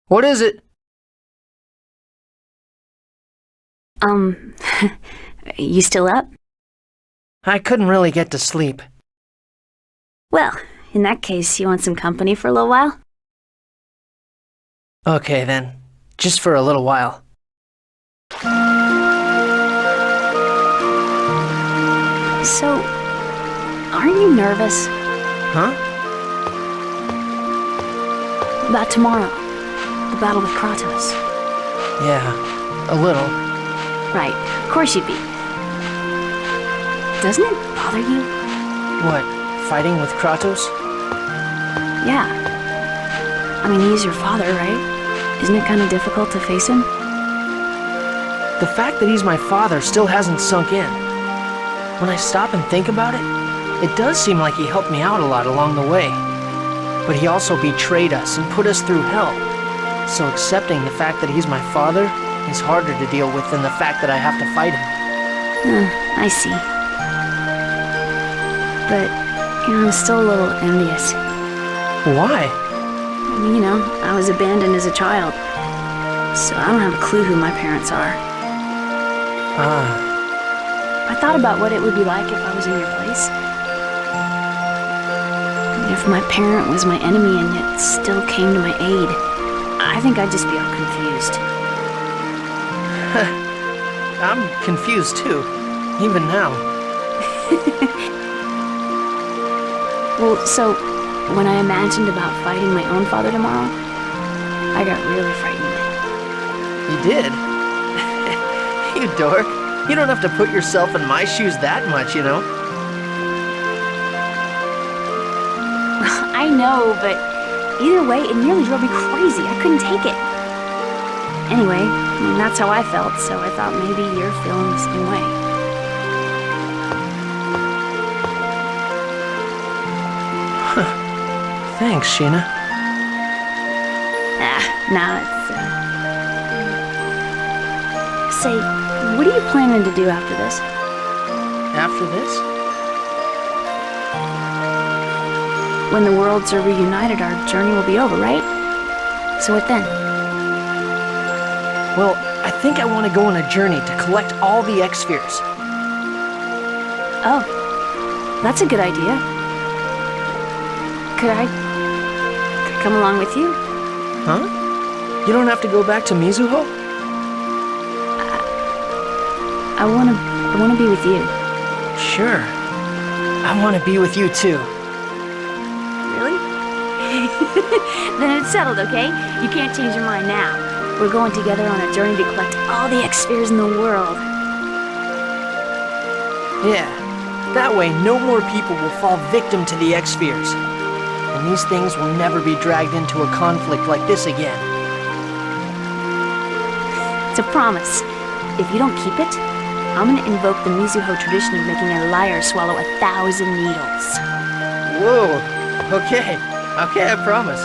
What is it? Um, you still up? I couldn't really get to sleep. Well, in that case, you want some company for a little while? Okay then, just for a little while. So, aren't you nervous Huh? about tomorrow? The battle with Kratos? Yeah, a little. Right, of course you'd be. Doesn't it bother you? What, fighting with Kratos? Yeah. I mean, he's your father, right? Isn't it kind of difficult to face him? The fact that he's my father still hasn't sunk in. When I stop and think about it, it does seem like he helped me out a lot along the way. But he also betrayed us and put us through hell. So accepting the fact that he's my father is harder to deal with than the fact that I have to fight him. I see. But, I'm still a little envious. Why? I was abandoned as a child, so I don't have a clue who my parents are. I thought about what it would be like if I was in your place. If my parent was my enemy and yet still came to my aid, I think I'd just be all confused. I'm confused too, even now. Well, so, when I imagined about fighting my own father tomorrow, I got really frightened. You did? You dork. You don't have to put yourself in my shoes that much, you know? I know, but either way, it nearly drove me crazy. I couldn't take it. Anyway, that's how I felt, so I thought maybe you're feeling the same way. Thanks, Sheena. Nah, it's, Say, what are you planning to do after this? After this? When the worlds are reunited, our journey will be over, right? So what then? Well, I think I want to go on a journey to collect all the X-Spheres. Oh, that's a good idea. Could I come along with you? Huh? You don't have to go back to Mizuho? I wanna be with you. Sure. I want to be with you too. Really? Then it's settled, okay? You can't change your mind now. We're going together on a journey to collect all the X-Spheres in the world. Yeah. That way, no more people will fall victim to the X-Spheres. And these things will never be dragged into a conflict like this again. It's a promise. If you don't keep it, I'm gonna invoke the Mizuho tradition of making a liar swallow 1,000 needles. Whoa. Okay, I promise.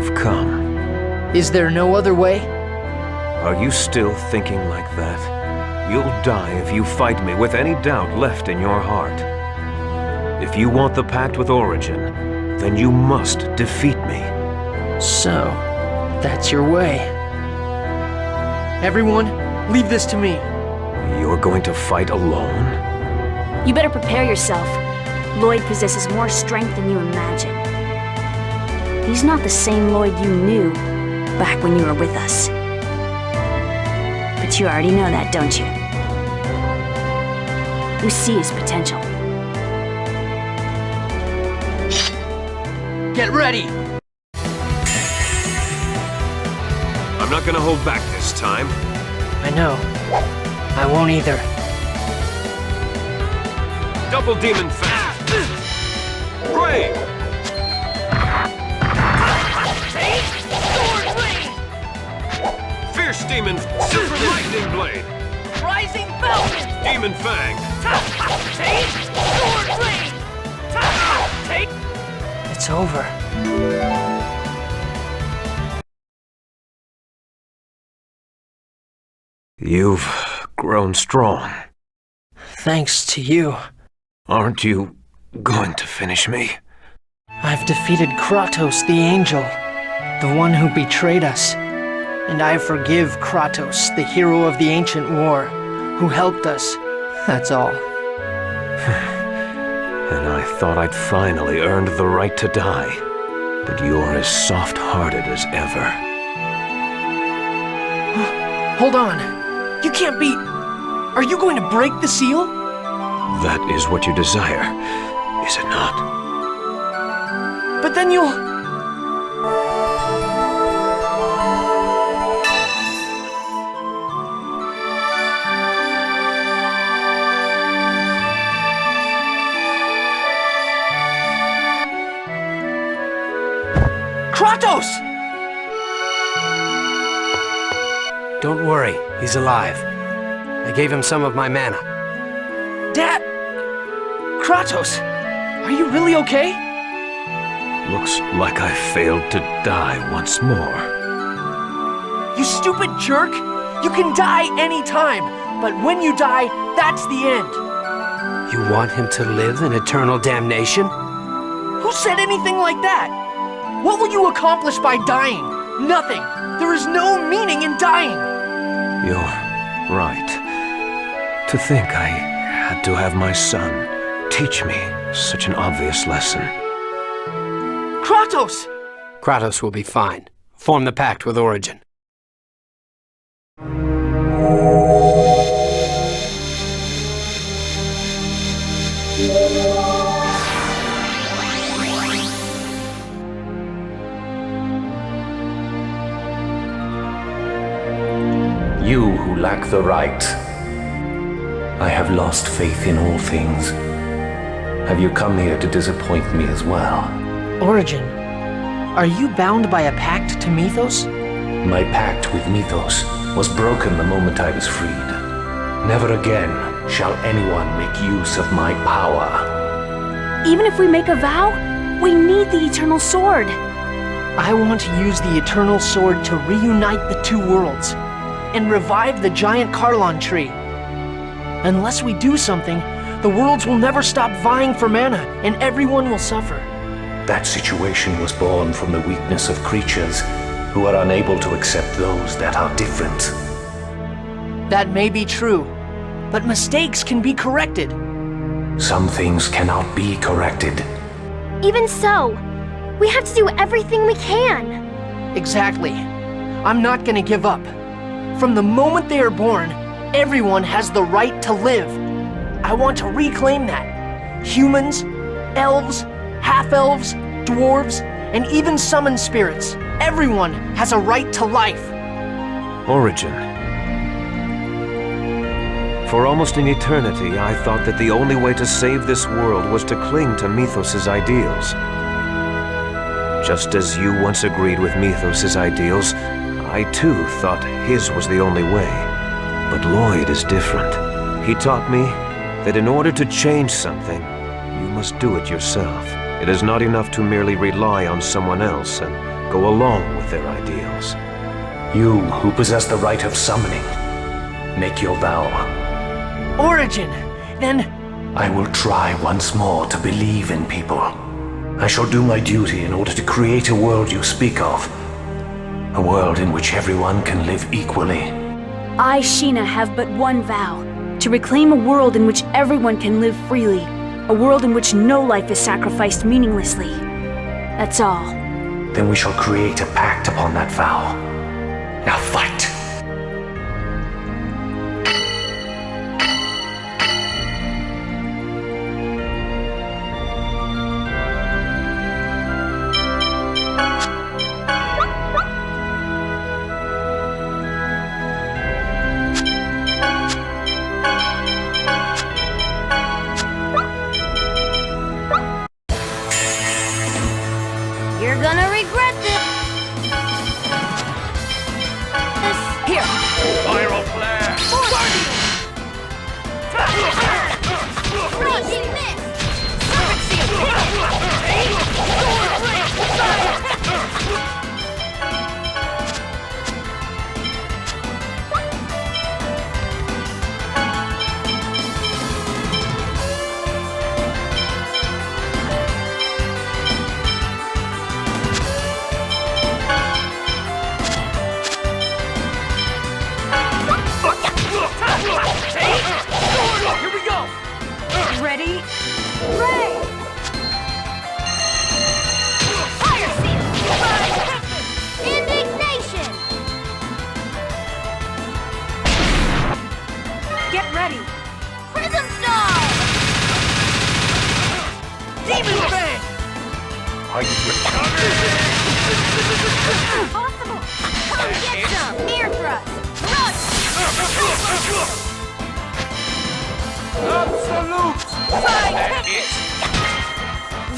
you've come. Is there no other way? Are you still thinking like that? You'll die if you fight me with any doubt left in your heart. If you want the pact with Origin, then you must defeat me. So, that's your way. Everyone, leave this to me. You're going to fight alone? You better prepare yourself. Lloyd possesses more strength than you imagine. He's not the same Lloyd you knew back when you were with us. But you already know that, don't you? You see his potential. Get ready! I'm not gonna hold back this time. I know. I won't either. Double Demon Fang! Ray! Sword Blade! Fierce Demon Super Lightning Blade! Rising Falcon! Demon Fang! Take! Sword Blade! Take! It's over. You've grown strong. Thanks to you, Aren't you going to finish me? I've defeated Kratos the Angel, the one who betrayed us. And I forgive Kratos, the hero of the ancient war, who helped us. That's all. And I thought I'd finally earned the right to die. But you're as soft-hearted as ever. Hold on. You can't be... Are you going to break the seal? That is what you desire, is it not? But then you'll... Kratos! Don't worry, he's alive. I gave him some of my mana. Dad! Kratos! Are you really okay? Looks like I failed to die once more. You stupid jerk! You can die anytime, but when you die, that's the end. You want him to live in eternal damnation? Who said anything like that? What will you accomplish by dying? Nothing. There is no meaning in dying. You're right. To think I had to have my son teach me such an obvious lesson. Kratos! Kratos will be fine. Form the pact with Origin. You who lack the right. I have lost faith in all things. Have you come here to disappoint me as well? Origin, are you bound by a pact to Mythos? My pact with Mythos was broken the moment I was freed. Never again shall anyone make use of my power. Even if we make a vow, we need the Eternal Sword. I want to use the Eternal Sword to reunite the two worlds and revive the giant Carlon tree. Unless we do something, the worlds will never stop vying for mana, and everyone will suffer. That situation was born from the weakness of creatures who are unable to accept those that are different. That may be true, but mistakes can be corrected. Some things cannot be corrected. Even so, we have to do everything we can. Exactly. I'm not gonna give up. From the moment they are born, everyone has the right to live. I want to reclaim that. Humans, elves, half-elves, dwarves, and even summon spirits. Everyone has a right to life. Origin. For almost an eternity, I thought that the only way to save this world was to cling to Mythos' ideals. Just as you once agreed with Mythos' ideals, I too thought his was the only way. But Lloyd is different. He taught me that in order to change something, you must do it yourself. It is not enough to merely rely on someone else and go along with their ideals. You who possess the right of summoning, make your vow. Origin! Then... I will try once more to believe in people. I shall do my duty in order to create a world you speak of. A world in which everyone can live equally. I, Sheena, have but one vow. To reclaim a world in which everyone can live freely. A world in which no life is sacrificed meaninglessly. That's all. Then we shall create a pact upon that vow. Now fight! You're gonna regret this. Here! Viral flare! Crushing miss. Here we go! Ready? Ray. Fire seal. Indignation. Get ready! Prism star. Demon Fang! Are you Possible. Come get some. Ear thrust. Rush. Absolute! Scientific.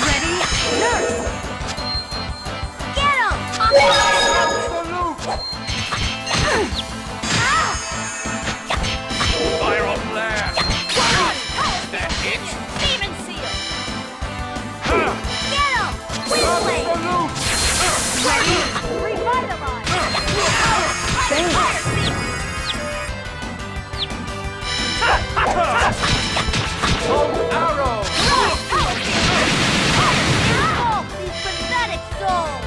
Ready? Nurse! Get him. Absolute! Viral flare! That it? Demon seal. Get him. Wind blade. Absolute! Ready? Revitalize. Fire seal. Arrow! Help these pathetic souls.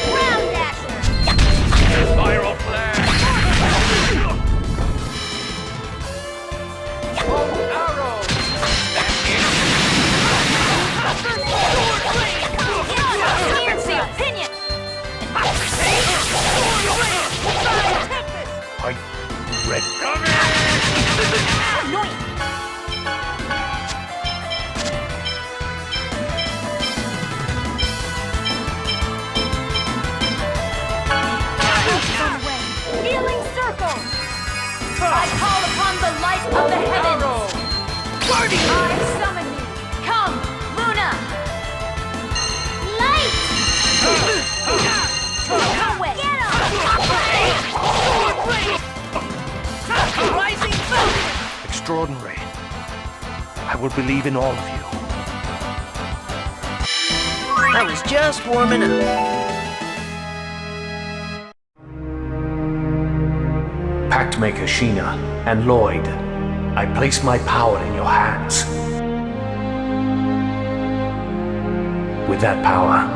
Ground dasher. Viral flare! Arrow! That it? Demon seal. Pinion. Are you ready? Annoying. Healing circle. I call upon the light of the heavens. I summon you. Come, Luna. Light. Away. Get him. Rising thunder! Extraordinary. I will believe in all of you. I was just warming up. Pactmaker Sheena and Lloyd, I place my power in your hands. With that power,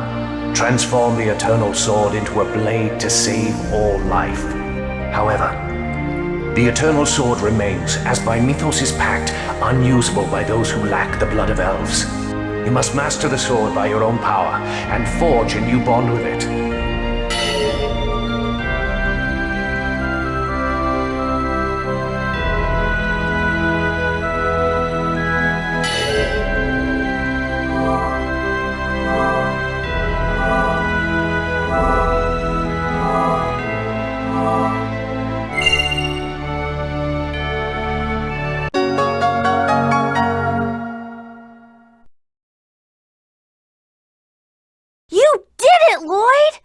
transform the Eternal Sword into a blade to save all life. However, the Eternal Sword remains, as by Mythos' pact, unusable by those who lack the blood of elves. You must master the sword by your own power, and forge a new bond with it. You did it, Lloyd!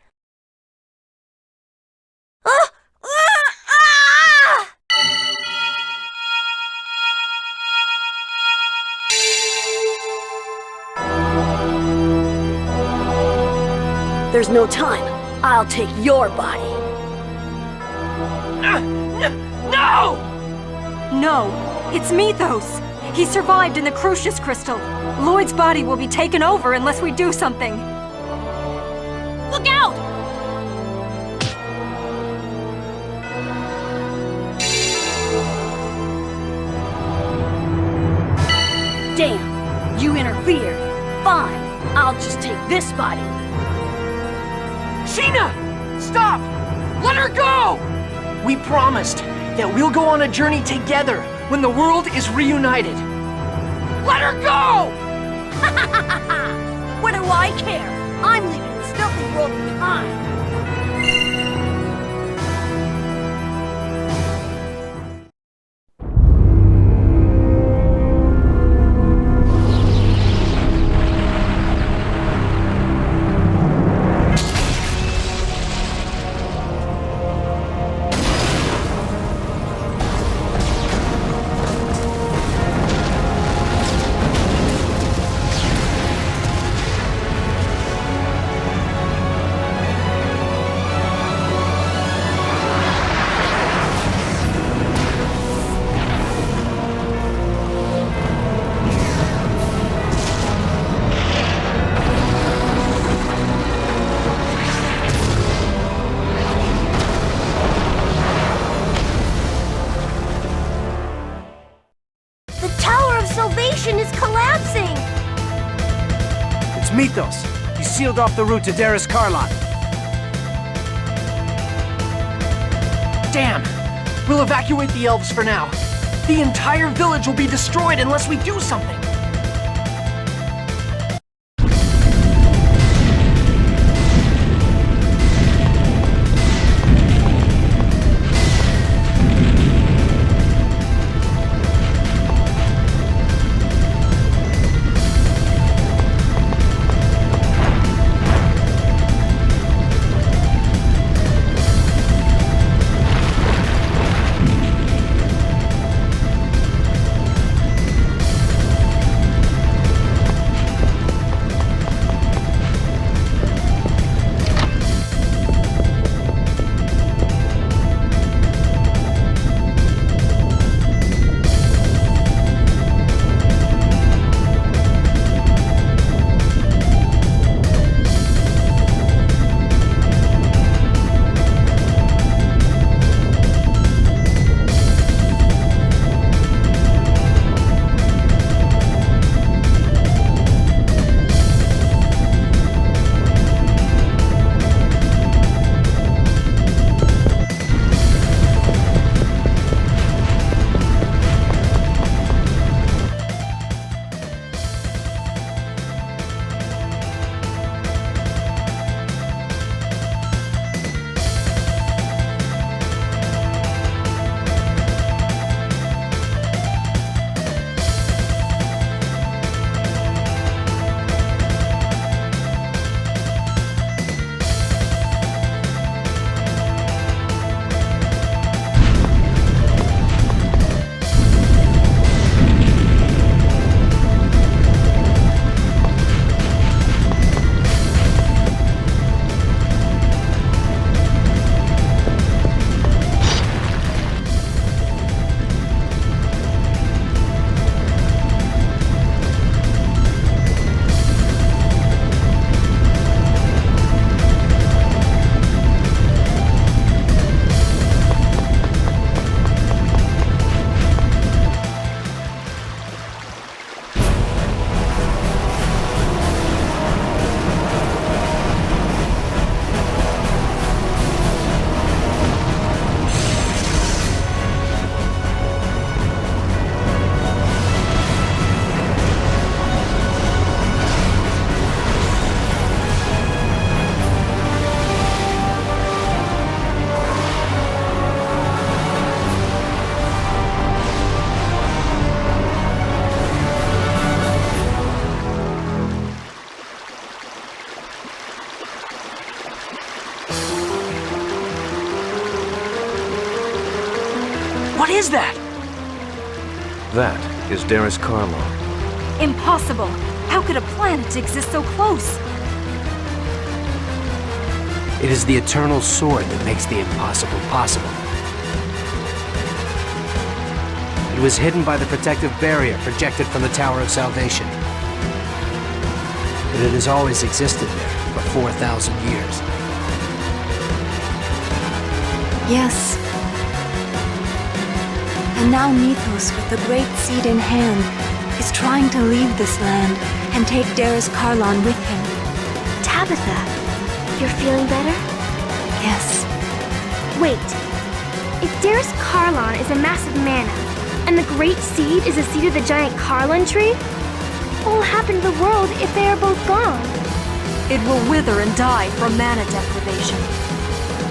There's no time. I'll take your body. No! No, it's Mythos. He survived in the Crucius Crystal. Lloyd's body will be taken over unless we do something. Look out! Damn, you interfered. Fine, I'll just take this body. Sheena! Stop! Let her go! We promised that we'll go on a journey together when the world is reunited. Let her go! What do I care? I'm leaving this filthy world behind. Is collapsing! It's Mythos. He sealed off the route to Darius Karlon. Damn! We'll evacuate the elves for now. The entire village will be destroyed unless we do something. What is that? That is Darius Karlon. Impossible! How could a planet exist so close? It is the eternal sword that makes the impossible possible. It was hidden by the protective barrier projected from the Tower of Salvation. But it has always existed there for 4,000 years. Yes. And now Mythos, with the Great Seed in hand, is trying to leave this land and take Darius Karlon with him. Tabitha, you're feeling better? Yes. Wait. If Darius Karlon is a massive mana, and the Great Seed is a seed of the giant Karlon tree, what will happen to the world if they are both gone? It will wither and die from mana deprivation.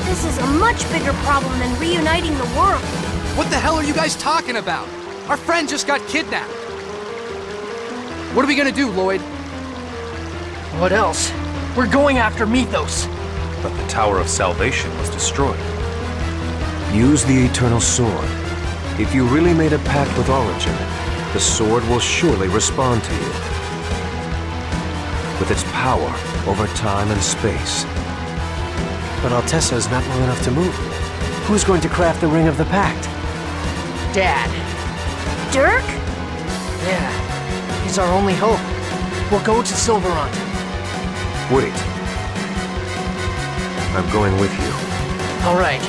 This is a much bigger problem than reuniting the world. What the hell are you guys talking about? Our friend just got kidnapped. What are we gonna do, Lloyd? What else? We're going after Mythos. But the Tower of Salvation was destroyed. Use the Eternal Sword. If you really made a pact with Origin, the sword will surely respond to you. With its power over time and space. But Altessa is not long enough to move. Who's going to craft the Ring of the Pact? Dad. Dirk? Yeah, he's our only hope. We'll go to Silverant. Wait. I'm going with you. All right.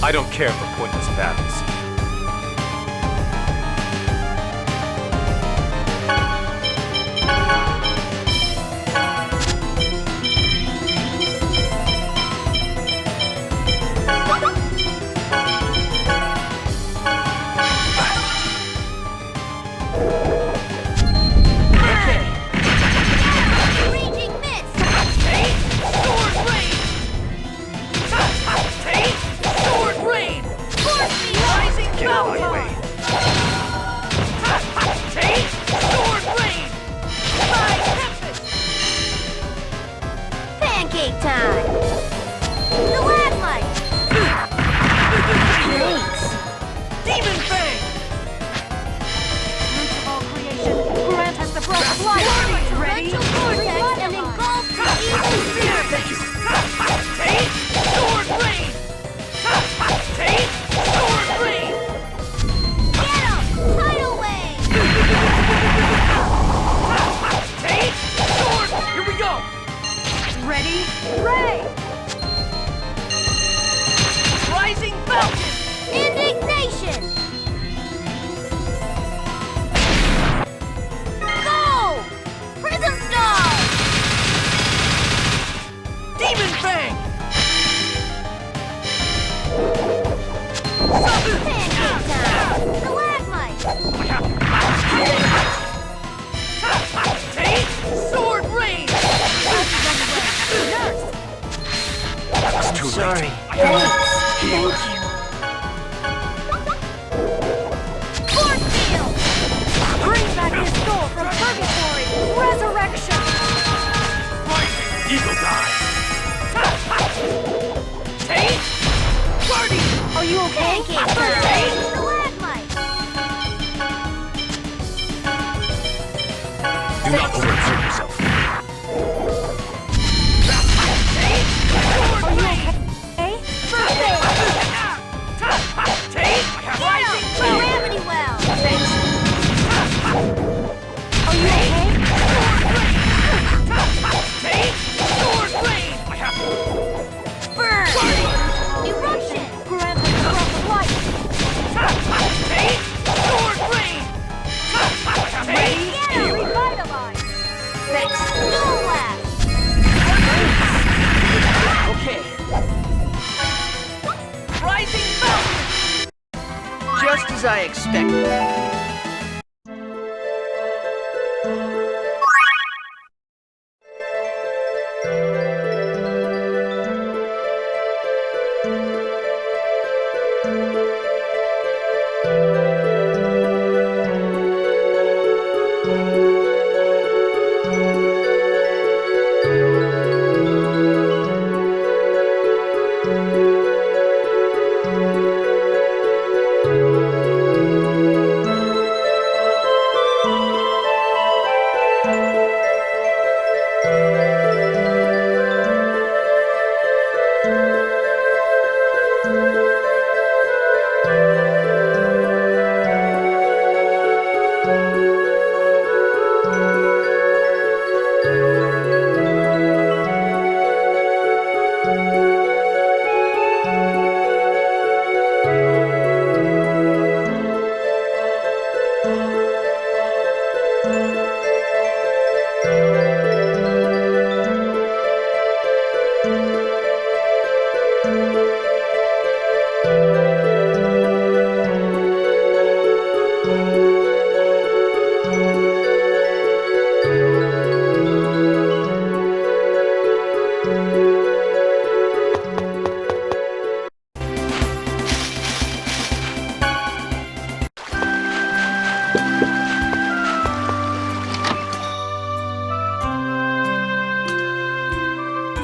I don't care for pointless battles. Raging Mist! Take! Sword Rain! Take! Sword Rain! Force me! Rising Balcony! Take! Sword Rain! By Tempest! Pancake time! Stalagmite! Demon Fang! Root of all creation, grant us the breath of life! Ready? Vortex and engulf the evil spirit! Take! Sword Rain! Take! Sword Rain! Get him! Tidal Wave! Take! Sword! Here we go! Ready? Ray! Rising Falcon! Indignation! Go! sorry. Thank you. Cornfield! Bring back his soul from purgatory! Resurrection! Eagle die! Tate! Guardian! Are you okay? Tate! Landlight! Do not overexert yourself. Tate! Sword blade! Hey? Tate! Rising calamity well! Are you okay? Tate! Sword blade! Burn! Eruption! Grant the breath of life. Tate! Sword blade! Tate! Revitalize. Dual blast! Okay, Rising Falcon! just as I expected.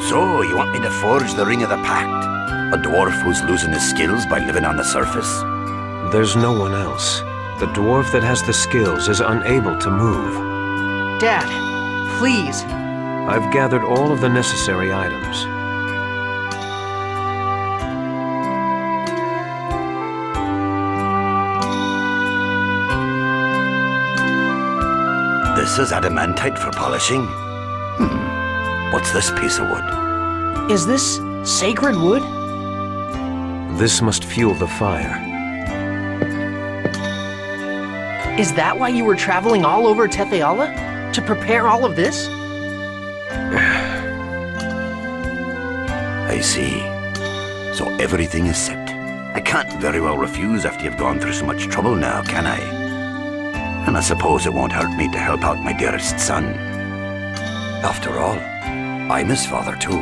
So, you want me to forge the Ring of the Pact? A dwarf who's losing his skills by living on the surface? There's no one else. The dwarf that has the skills is unable to move. Dad, please. I've gathered all of the necessary items. This is adamantite for polishing? What's this piece of wood? Is this sacred wood? This must fuel the fire. Is that why you were traveling all over Tetheala? To prepare all of this? I see. So everything is set. I can't very well refuse after you've gone through so much trouble now, can I? And I suppose it won't hurt me to help out my dearest son. After all, I'm his father too.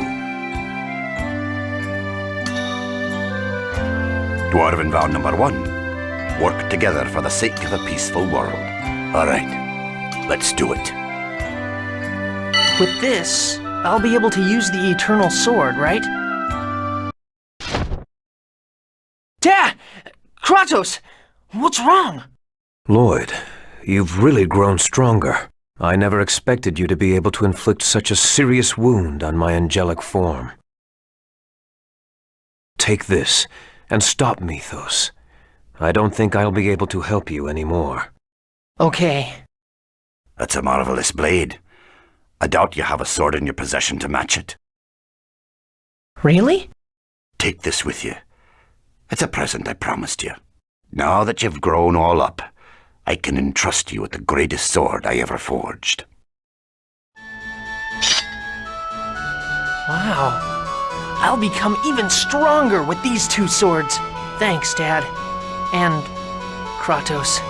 Dwarven vow number 1. Work together for the sake of a peaceful world. All right, let's do it. With this, I'll be able to use the eternal sword, right? Dad! Kratos! What's wrong? Lloyd, you've really grown stronger. I never expected you to be able to inflict such a serious wound on my angelic form. Take this, and stop Mythos. I don't think I'll be able to help you anymore. Okay. That's a marvelous blade. I doubt you have a sword in your possession to match it. Really? Take this with you. It's a present I promised you. Now that you've grown all up, I can entrust you with the greatest sword I ever forged. Wow. I'll become even stronger with these 2 swords. Thanks, Dad. And Kratos.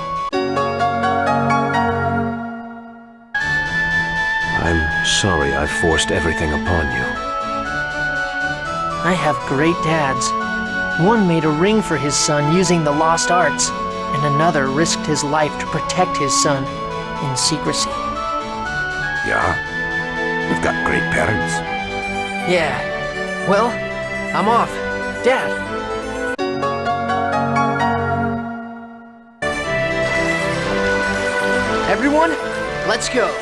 I'm sorry I forced everything upon you. I have great dads. One made a ring for his son using the lost arts, and another risked his life to protect his son in secrecy. Yeah? You've got great parents. Yeah. Well, I'm off. Dad. Everyone, let's go.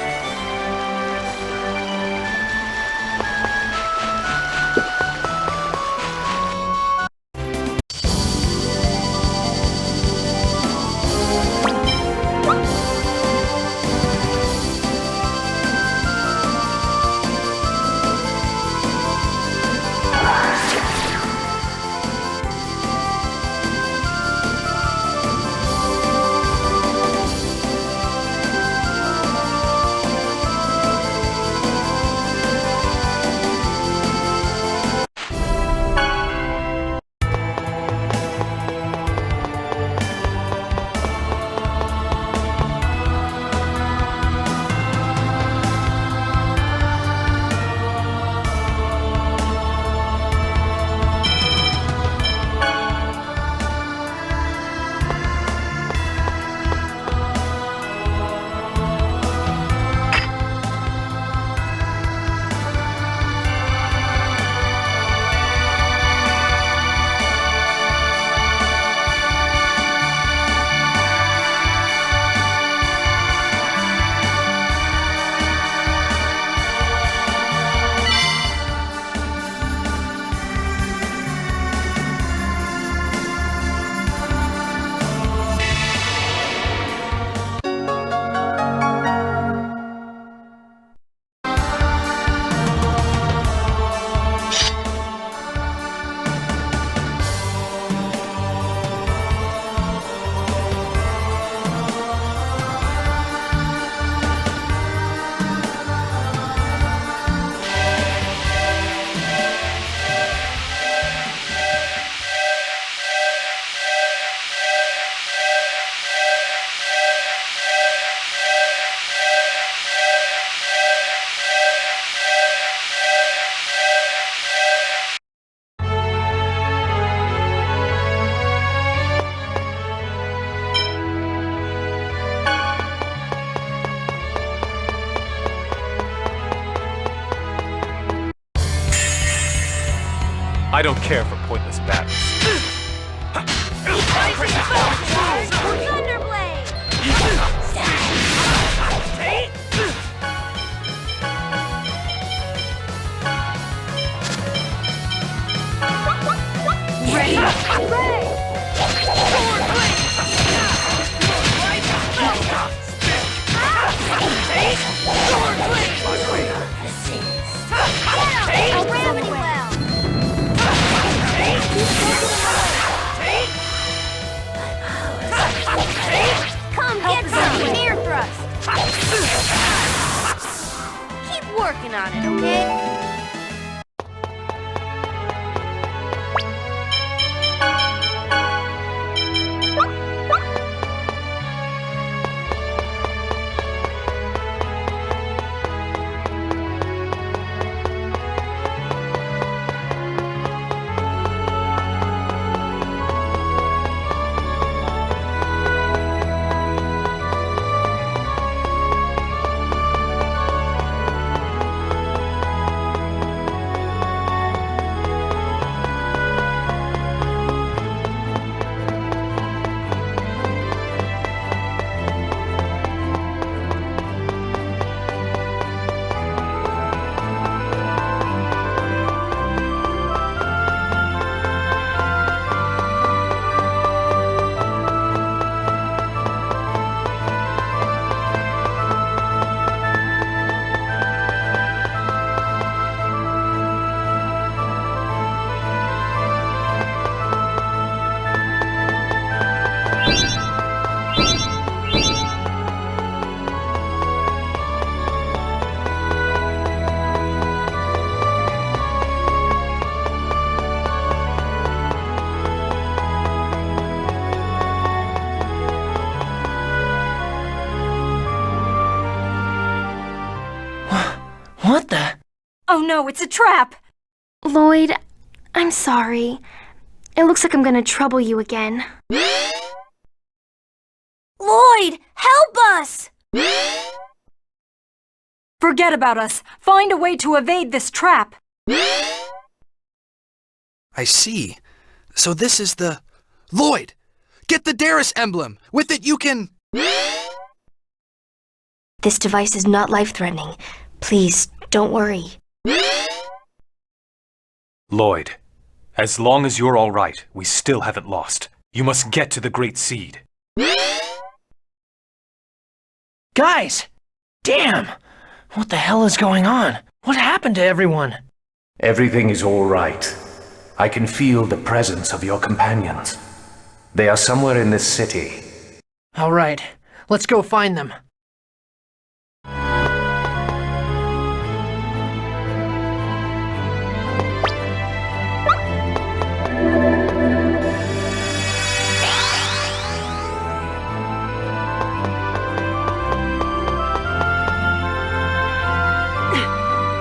I don't care for pointless battles. Come get some air thrust. Keep working on it, okay? What the? Oh no, it's a trap! Lloyd, I'm sorry. It looks like I'm gonna trouble you again. Lloyd, help us! Forget about us. Find a way to evade this trap. I see. So this is the... Lloyd! Get the Darius emblem! With it you can... This device is not life-threatening. Please, don't worry. Lloyd, as long as you're all right, we still haven't lost. You must get to the Great Seed. Guys! Damn! What the hell is going on? What happened to everyone? Everything is all right. I can feel the presence of your companions. They are somewhere in this city. All right, let's go find them.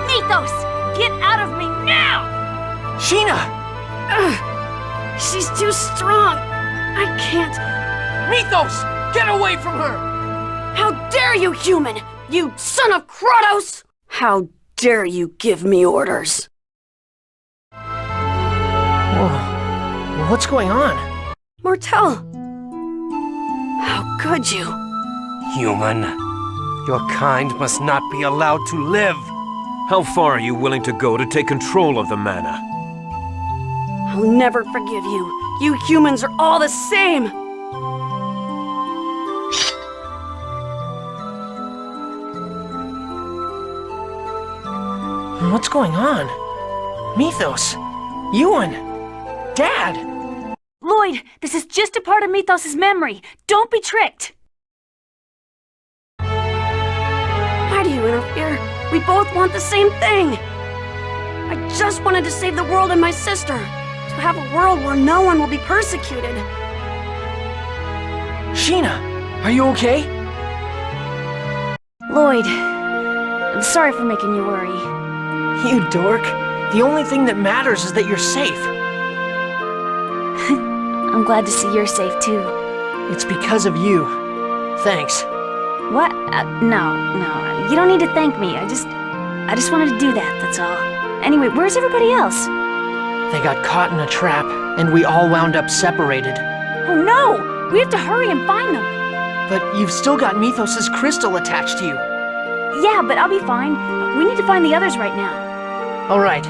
Mythos! Get out of me now! Sheena! She's too strong. I can't. Mythos! Get away from her! How dare you, human! You son of Kratos! How dare you give me orders? Whoa. What's going on? Mortel! How could you? Human, your kind must not be allowed to live. How far are you willing to go to take control of the mana? I'll never forgive you. You humans are all the same! What's going on? Mythos! Ewan! Dad! Lloyd, this is just a part of Mythos' memory. Don't be tricked! Why do you interfere? We both want the same thing! I just wanted to save the world and my sister. To have a world where no one will be persecuted. Sheena! Are you okay? Lloyd, I'm sorry for making you worry. You dork. The only thing that matters is that you're safe. I'm glad to see you're safe too. It's because of you. Thanks. What? No. You don't need to thank me. I just wanted to do that, that's all. Anyway, where's everybody else? They got caught in a trap, and we all wound up separated. Oh no! We have to hurry and find them! But you've still got Mythos' crystal attached to you. Yeah, but I'll be fine. We need to find the others right now. All right.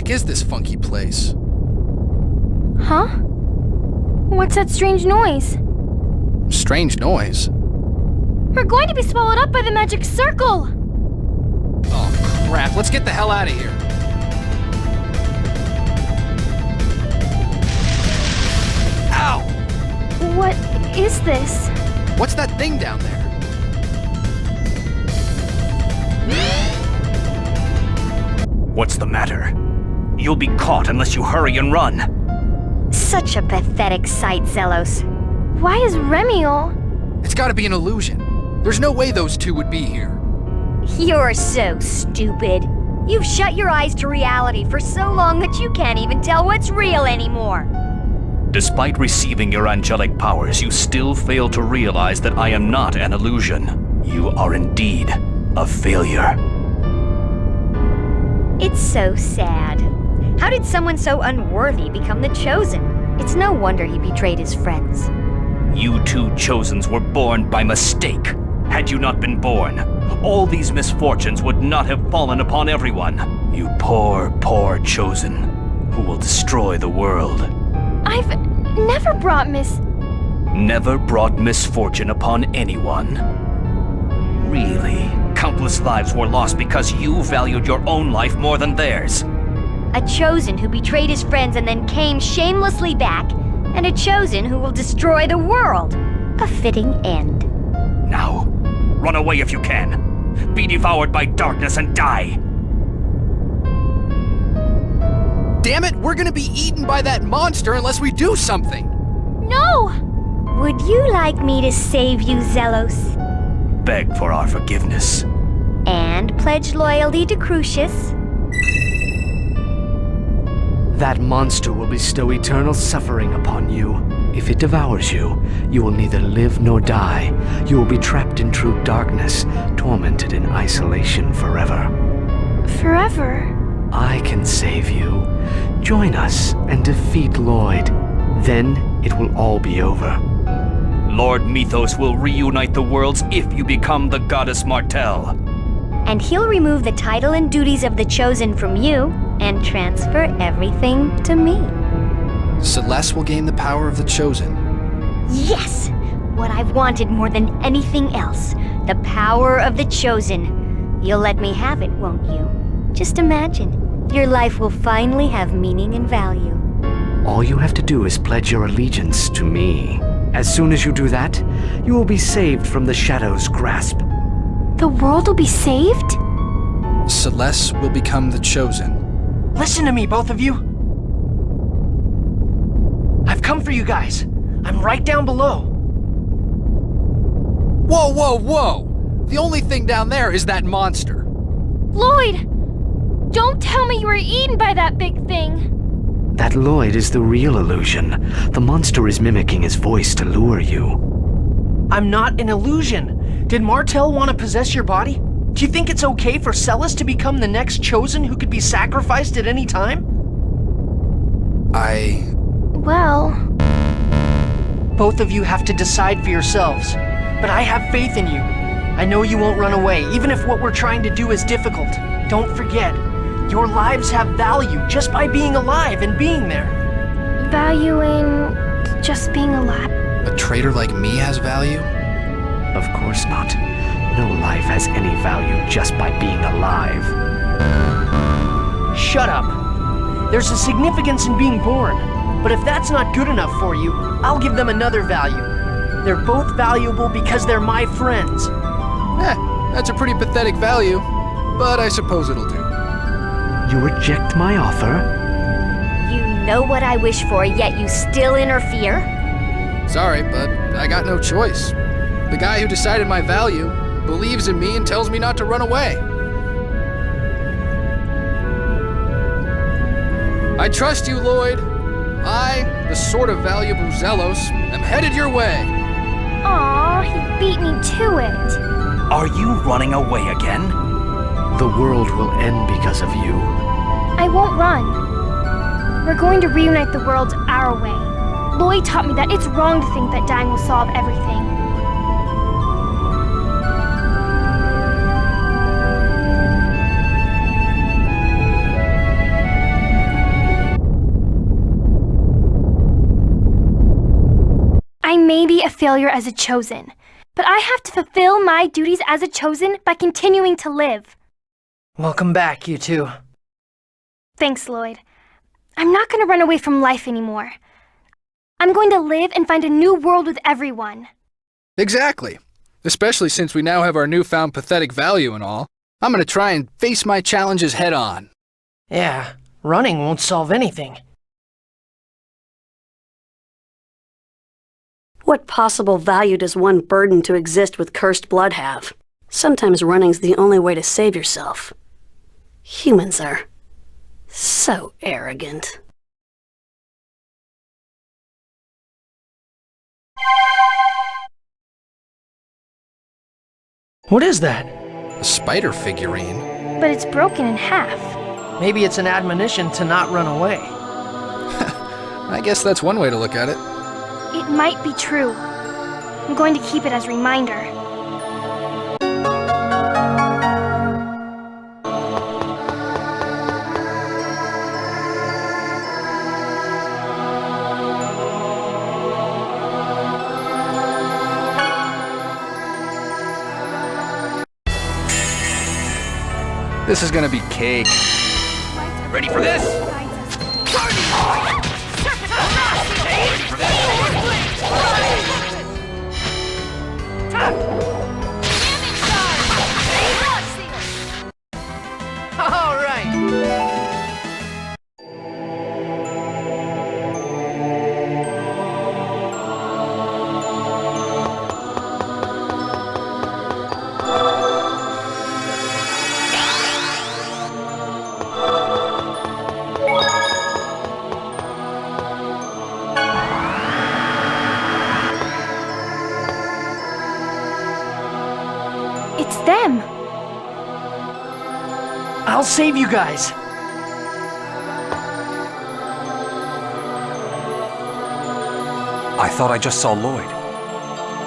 Is this funky place? Huh? What's that strange noise? Strange noise? We're going to be swallowed up by the magic circle! Oh, crap. Let's get the hell out of here. Ow! What is this? What's that thing down there? What's the matter? You'll be caught unless you hurry and run. Such a pathetic sight, Zelos. Why is Remy all... It's gotta be an illusion. There's no way those two would be here. You're so stupid. You've shut your eyes to reality for so long that you can't even tell what's real anymore. Despite receiving your angelic powers, you still fail to realize that I am not an illusion. You are indeed a failure. It's so sad. How did someone so unworthy become the Chosen? It's no wonder he betrayed his friends. You two Chosens were born by mistake. Had you not been born, all these misfortunes would not have fallen upon everyone. You poor, poor Chosen, who will destroy the world. I've never brought Never brought misfortune upon anyone. Really? Countless lives were lost because you valued your own life more than theirs. A Chosen who betrayed his friends and then came shamelessly back, and a Chosen who will destroy the world. A fitting end. Now, run away if you can. Be devoured by darkness and die. Damn it, we're gonna be eaten by that monster unless we do something! No! Would you like me to save you, Zelos? Beg for our forgiveness. And pledge loyalty to Crucius? That monster will bestow eternal suffering upon you. If it devours you, you will neither live nor die. You will be trapped in true darkness, tormented in isolation forever. Forever? I can save you. Join us and defeat Lloyd. Then it will all be over. Lord Mythos will reunite the worlds if you become the goddess Martel. And he'll remove the title and duties of the Chosen from you and transfer everything to me. Celeste will gain the power of the Chosen. Yes! What I've wanted more than anything else. The power of the Chosen. You'll let me have it, won't you? Just imagine. Your life will finally have meaning and value. All you have to do is pledge your allegiance to me. As soon as you do that, you will be saved from the Shadow's grasp. The world will be saved? Celeste will become the Chosen. Listen to me, both of you. I've come for you guys. I'm right down below. Whoa, whoa, whoa! The only thing down there is that monster. Lloyd! Don't tell me you were eaten by that big thing! That Lloyd is the real illusion. The monster is mimicking his voice to lure you. I'm not an illusion. Did Martel want to possess your body? Do you think it's okay for Celes to become the next Chosen who could be sacrificed at any time? Well... Both of you have to decide for yourselves. But I have faith in you. I know you won't run away, even if what we're trying to do is difficult. Don't forget, your lives have value just by being alive and being there. Value in just being alive? A traitor like me has value? Of course not. No life has any value just by being alive. Shut up. There's a significance in being born. But if that's not good enough for you, I'll give them another value. They're both valuable because they're my friends. That's a pretty pathetic value, but I suppose it'll do. You reject my offer? You know what I wish for, yet you still interfere? Sorry, but I got no choice. The guy who decided my value believes in me and tells me not to run away. I trust you, Lloyd. I, the sort of valuable Zelos, am headed your way. Aw, he beat me to it. Are you running away again? The world will end because of you. I won't run. We're going to reunite the worlds our way. Lloyd taught me that it's wrong to think that dying will solve everything. I may be a failure as a Chosen, but I have to fulfill my duties as a Chosen by continuing to live. Welcome back, you two. Thanks, Lloyd. I'm not going to run away from life anymore. I'm going to live and find a new world with everyone. Exactly. Especially since we now have our newfound pathetic value and all. I'm gonna try and face my challenges head on. Yeah, running won't solve anything. What possible value does one burden to exist with cursed blood have? Sometimes running's the only way to save yourself. Humans are so arrogant. What is that? A spider figurine? But it's broken in half. Maybe it's an admonition to not run away. I guess that's one way to look at it. It might be true. I'm going to keep it as a reminder. This is gonna be cake. Ready for this? All right. It's them. I'll save you guys. I thought I just saw Lloyd.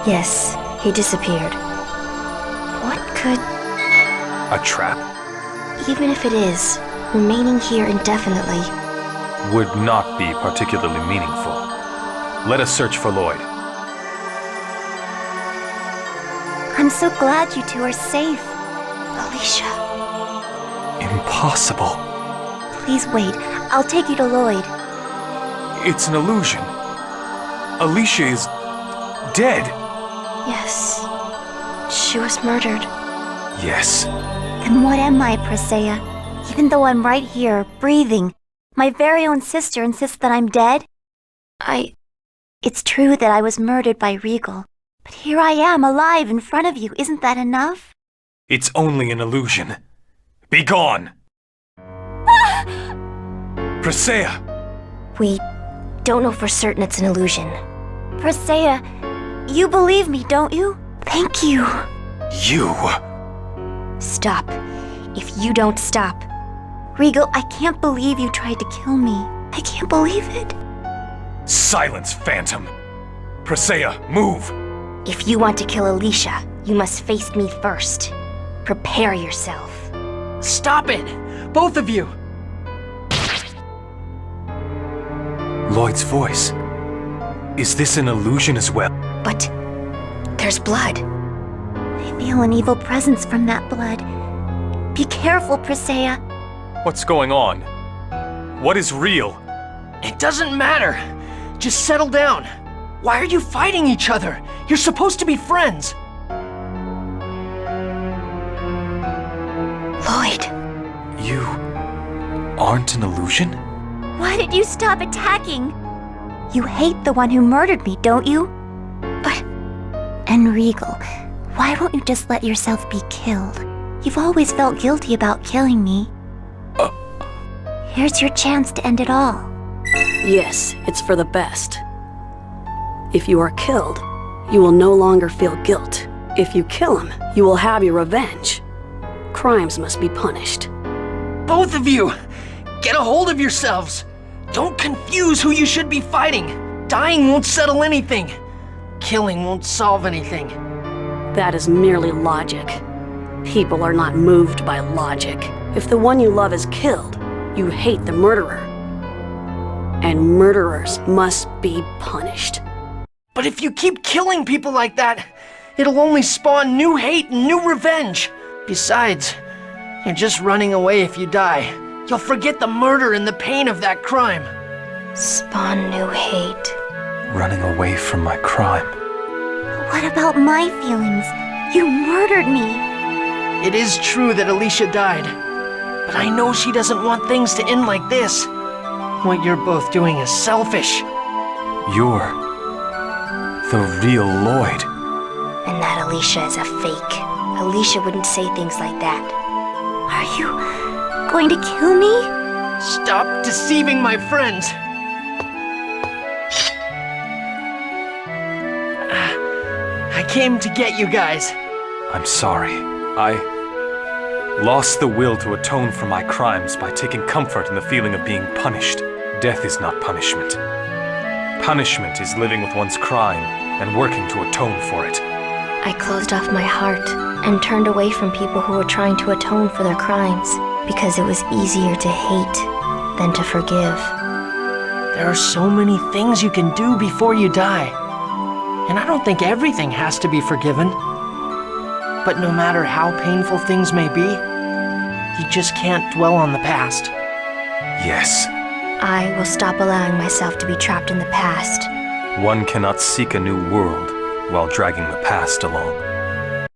Yes, he disappeared. What could... A trap? Even if it is, remaining here indefinitely... Would not be particularly meaningful. Let us search for Lloyd. I'm so glad you two are safe. Alicia, Impossible. please wait. I'll take you to Lloyd. It's an illusion. Alicia is dead. Yes, she was murdered. Yes. Then what am I, Presea? Even though I'm right here, breathing, my very own sister insists that I'm dead? It's true that I was murdered by Regal, but here I am, alive in front of you. Isn't that enough? It's only an illusion. Be gone! Presea! We don't know for certain it's an illusion. Presea, you believe me, don't you? Thank you. You! Stop. If you don't stop. Regal, I can't believe you tried to kill me. I can't believe it. Silence, Phantom! Presea, move! If you want to kill Alicia, you must face me first. Prepare yourself. Stop it! Both of you! Lloyd's voice. Is this an illusion as well? But there's blood. I feel an evil presence from that blood. Be careful, Presea. What's going on? What is real? It doesn't matter. Just settle down. Why are you fighting each other? You're supposed to be friends. Lloyd. You aren't an illusion? Why did you stop attacking? You hate the one who murdered me, don't you? But... And Regal, why won't you just let yourself be killed? You've always felt guilty about killing me. Here's your chance to end it all. Yes, it's for the best. If you are killed, you will no longer feel guilt. If you kill him, you will have your revenge. Crimes must be punished. Both of you! Get a hold of yourselves! Don't confuse who you should be fighting! Dying won't settle anything. Killing won't solve anything. That is merely logic. People are not moved by logic. If the one you love is killed, you hate the murderer. And murderers must be punished. But if you keep killing people like that, it'll only spawn new hate and new revenge. Besides, you're just running away if you die. You'll forget the murder and the pain of that crime. Spawn new hate. Running away from my crime. What about my feelings? You murdered me. It is true that Alicia died, but I know she doesn't want things to end like this. What you're both doing is selfish. You're the real Lloyd. And that Alicia is a fake. Alicia wouldn't say things like that. Are you going to kill me? Stop deceiving my friends. I came to get you guys. I'm sorry. I lost the will to atone for my crimes by taking comfort in the feeling of being punished. Death is not punishment. Punishment is living with one's crime and working to atone for it. I closed off my heart and turned away from people who were trying to atone for their crimes because it was easier to hate than to forgive. There are so many things you can do before you die. And I don't think everything has to be forgiven. But no matter how painful things may be, you just can't dwell on the past. Yes. I will stop allowing myself to be trapped in the past. One cannot seek a new world while dragging the past along.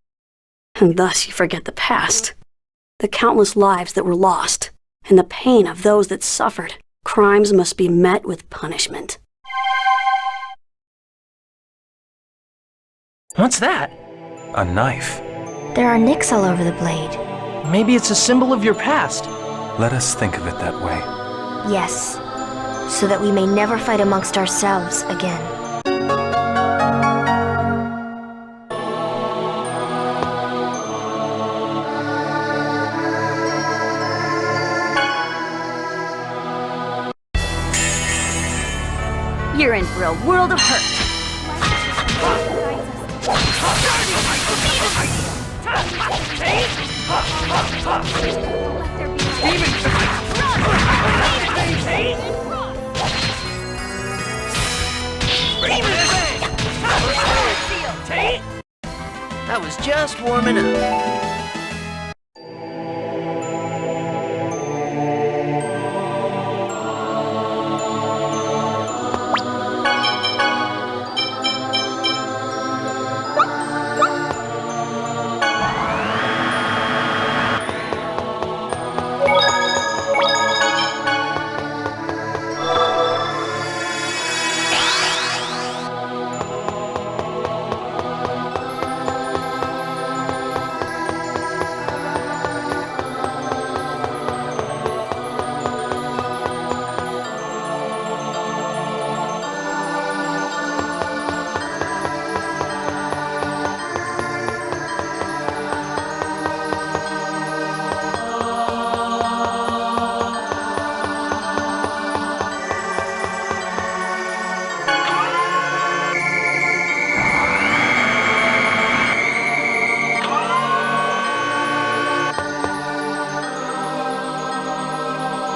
And thus you forget the past. The countless lives that were lost, and the pain of those that suffered. Crimes must be met with punishment. What's that? A knife. There are nicks all over the blade. Maybe it's a symbol of your past. Let us think of it that way. Yes, so that we may never fight amongst ourselves again. You're in for a world of hurt. That was just warming up.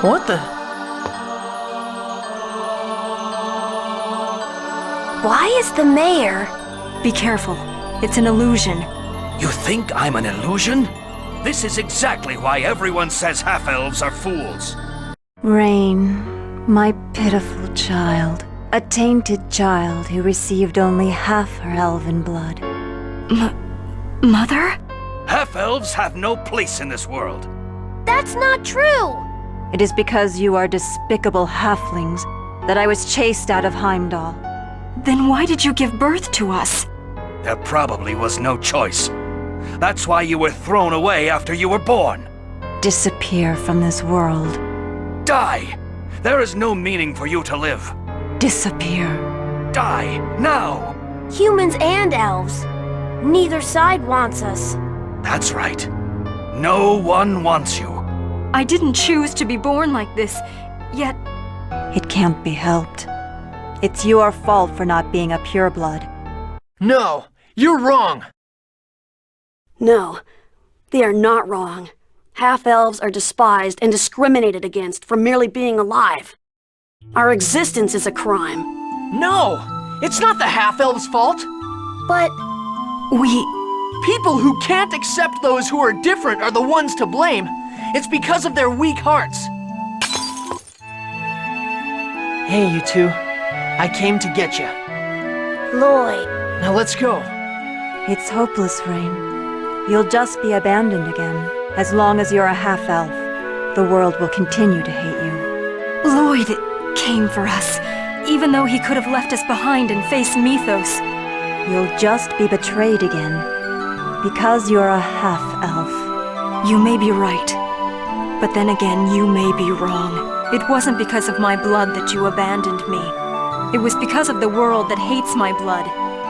What the? Why is the mayor? Be careful. It's an illusion. You think I'm an illusion? This is exactly why everyone says half-elves are fools. Rain, my pitiful child. A tainted child who received only half her elven blood. Mother? Half-elves have no place in this world. That's not true! It is because you are despicable halflings that I was chased out of Heimdall. Then why did you give birth to us? There probably was no choice. That's why you were thrown away after you were born. Disappear from this world. Die! There is no meaning for you to live. Disappear. Die, now! Humans and elves. Neither side wants us. That's right. No one wants you. I didn't choose to be born like this, yet... It can't be helped. It's your fault for not being a pureblood. No, you're wrong. No, they are not wrong. Half-elves are despised and discriminated against for merely being alive. Our existence is a crime. No, It's not the half-elves' fault. But People who can't accept those who are different are the ones to blame. It's because of their weak hearts. Hey, you two. I came to get you. Lloyd. Now let's go. It's hopeless, Rain. You'll just be abandoned again. As long as you're a half-elf, the world will continue to hate you. Lloyd came for us, even though he could have left us behind and faced Mythos. You'll just be betrayed again, because you're a half-elf. You may be right, but then again, you may be wrong. It wasn't because of my blood that you abandoned me. It was because of the world that hates my blood,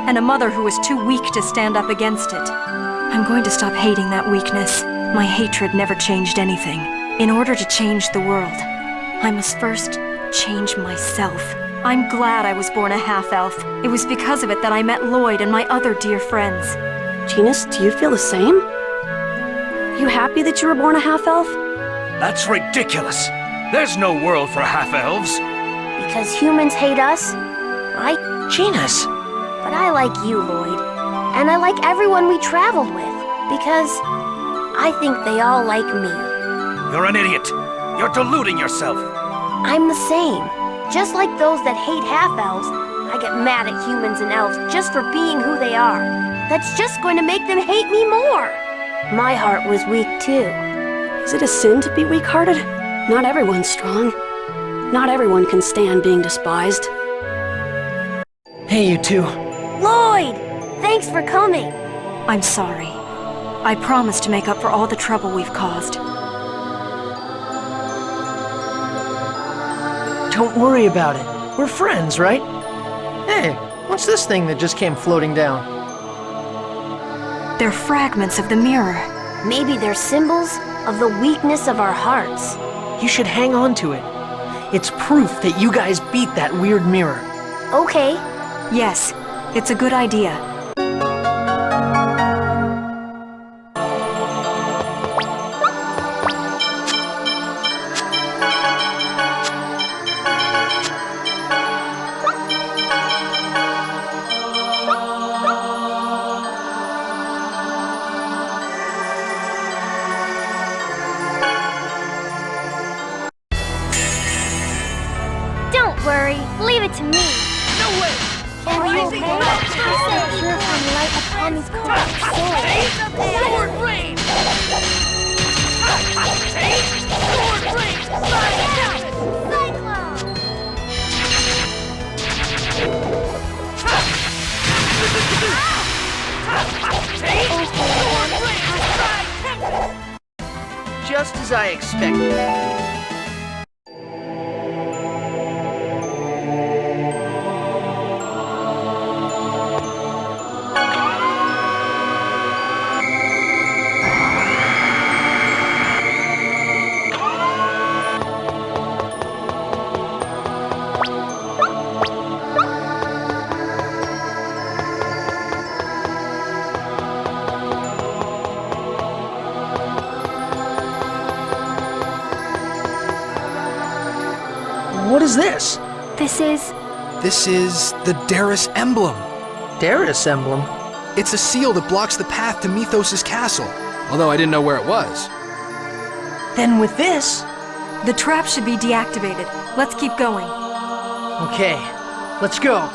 and a mother who was too weak to stand up against it. I'm going to stop hating that weakness. My hatred never changed anything. In order to change the world, I must first change myself. I'm glad I was born a half-elf. It was because of it that I met Lloyd and my other dear friends. Genus, do you feel the same? You happy that you were born a half-elf? That's ridiculous. There's no world for half-elves. Because humans hate us, right? Genus! But I like you, Lloyd. And I like everyone we traveled with. Because I think they all like me. You're an idiot. You're deluding yourself. I'm the same. Just like those that hate half-elves, I get mad at humans and elves just for being who they are. That's just going to make them hate me more. My heart was weak too. Is it a sin to be weak-hearted? Not everyone's strong. Not everyone can stand being despised. Hey, you two. Lloyd! Thanks for coming. I'm sorry. I promise to make up for all the trouble we've caused. Don't worry about it. We're friends, right? Hey, what's this thing that just came floating down? They're fragments of the mirror. Maybe they're symbols of the weakness of our hearts. You should hang on to it. It's proof that you guys beat that weird mirror. Okay. Yes, it's a good idea. Don't worry. Leave it to me. No way! Are you okay? Purifying light upon these corpses' souls. Sword rain! Sword rain! Just as I expected. What is this? This is the Darius emblem. Darius emblem? It's a seal that blocks the path to Mythos' castle, although I didn't know where it was. Then with this... The trap should be deactivated. Let's keep going. Okay, let's go.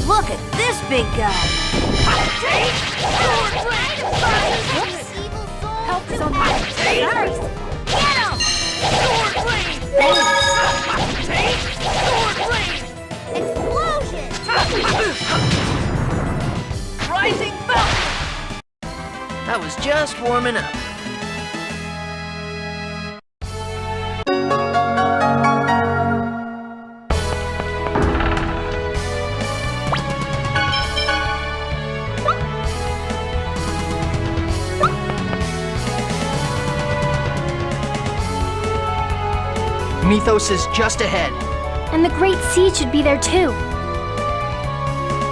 Look at this big guy. Help is on my side. Get him! Sword rain! Sword rain! Explosion! Rising Falcon! That was just warming up. Mythos is just ahead. And the Great Seed should be there too.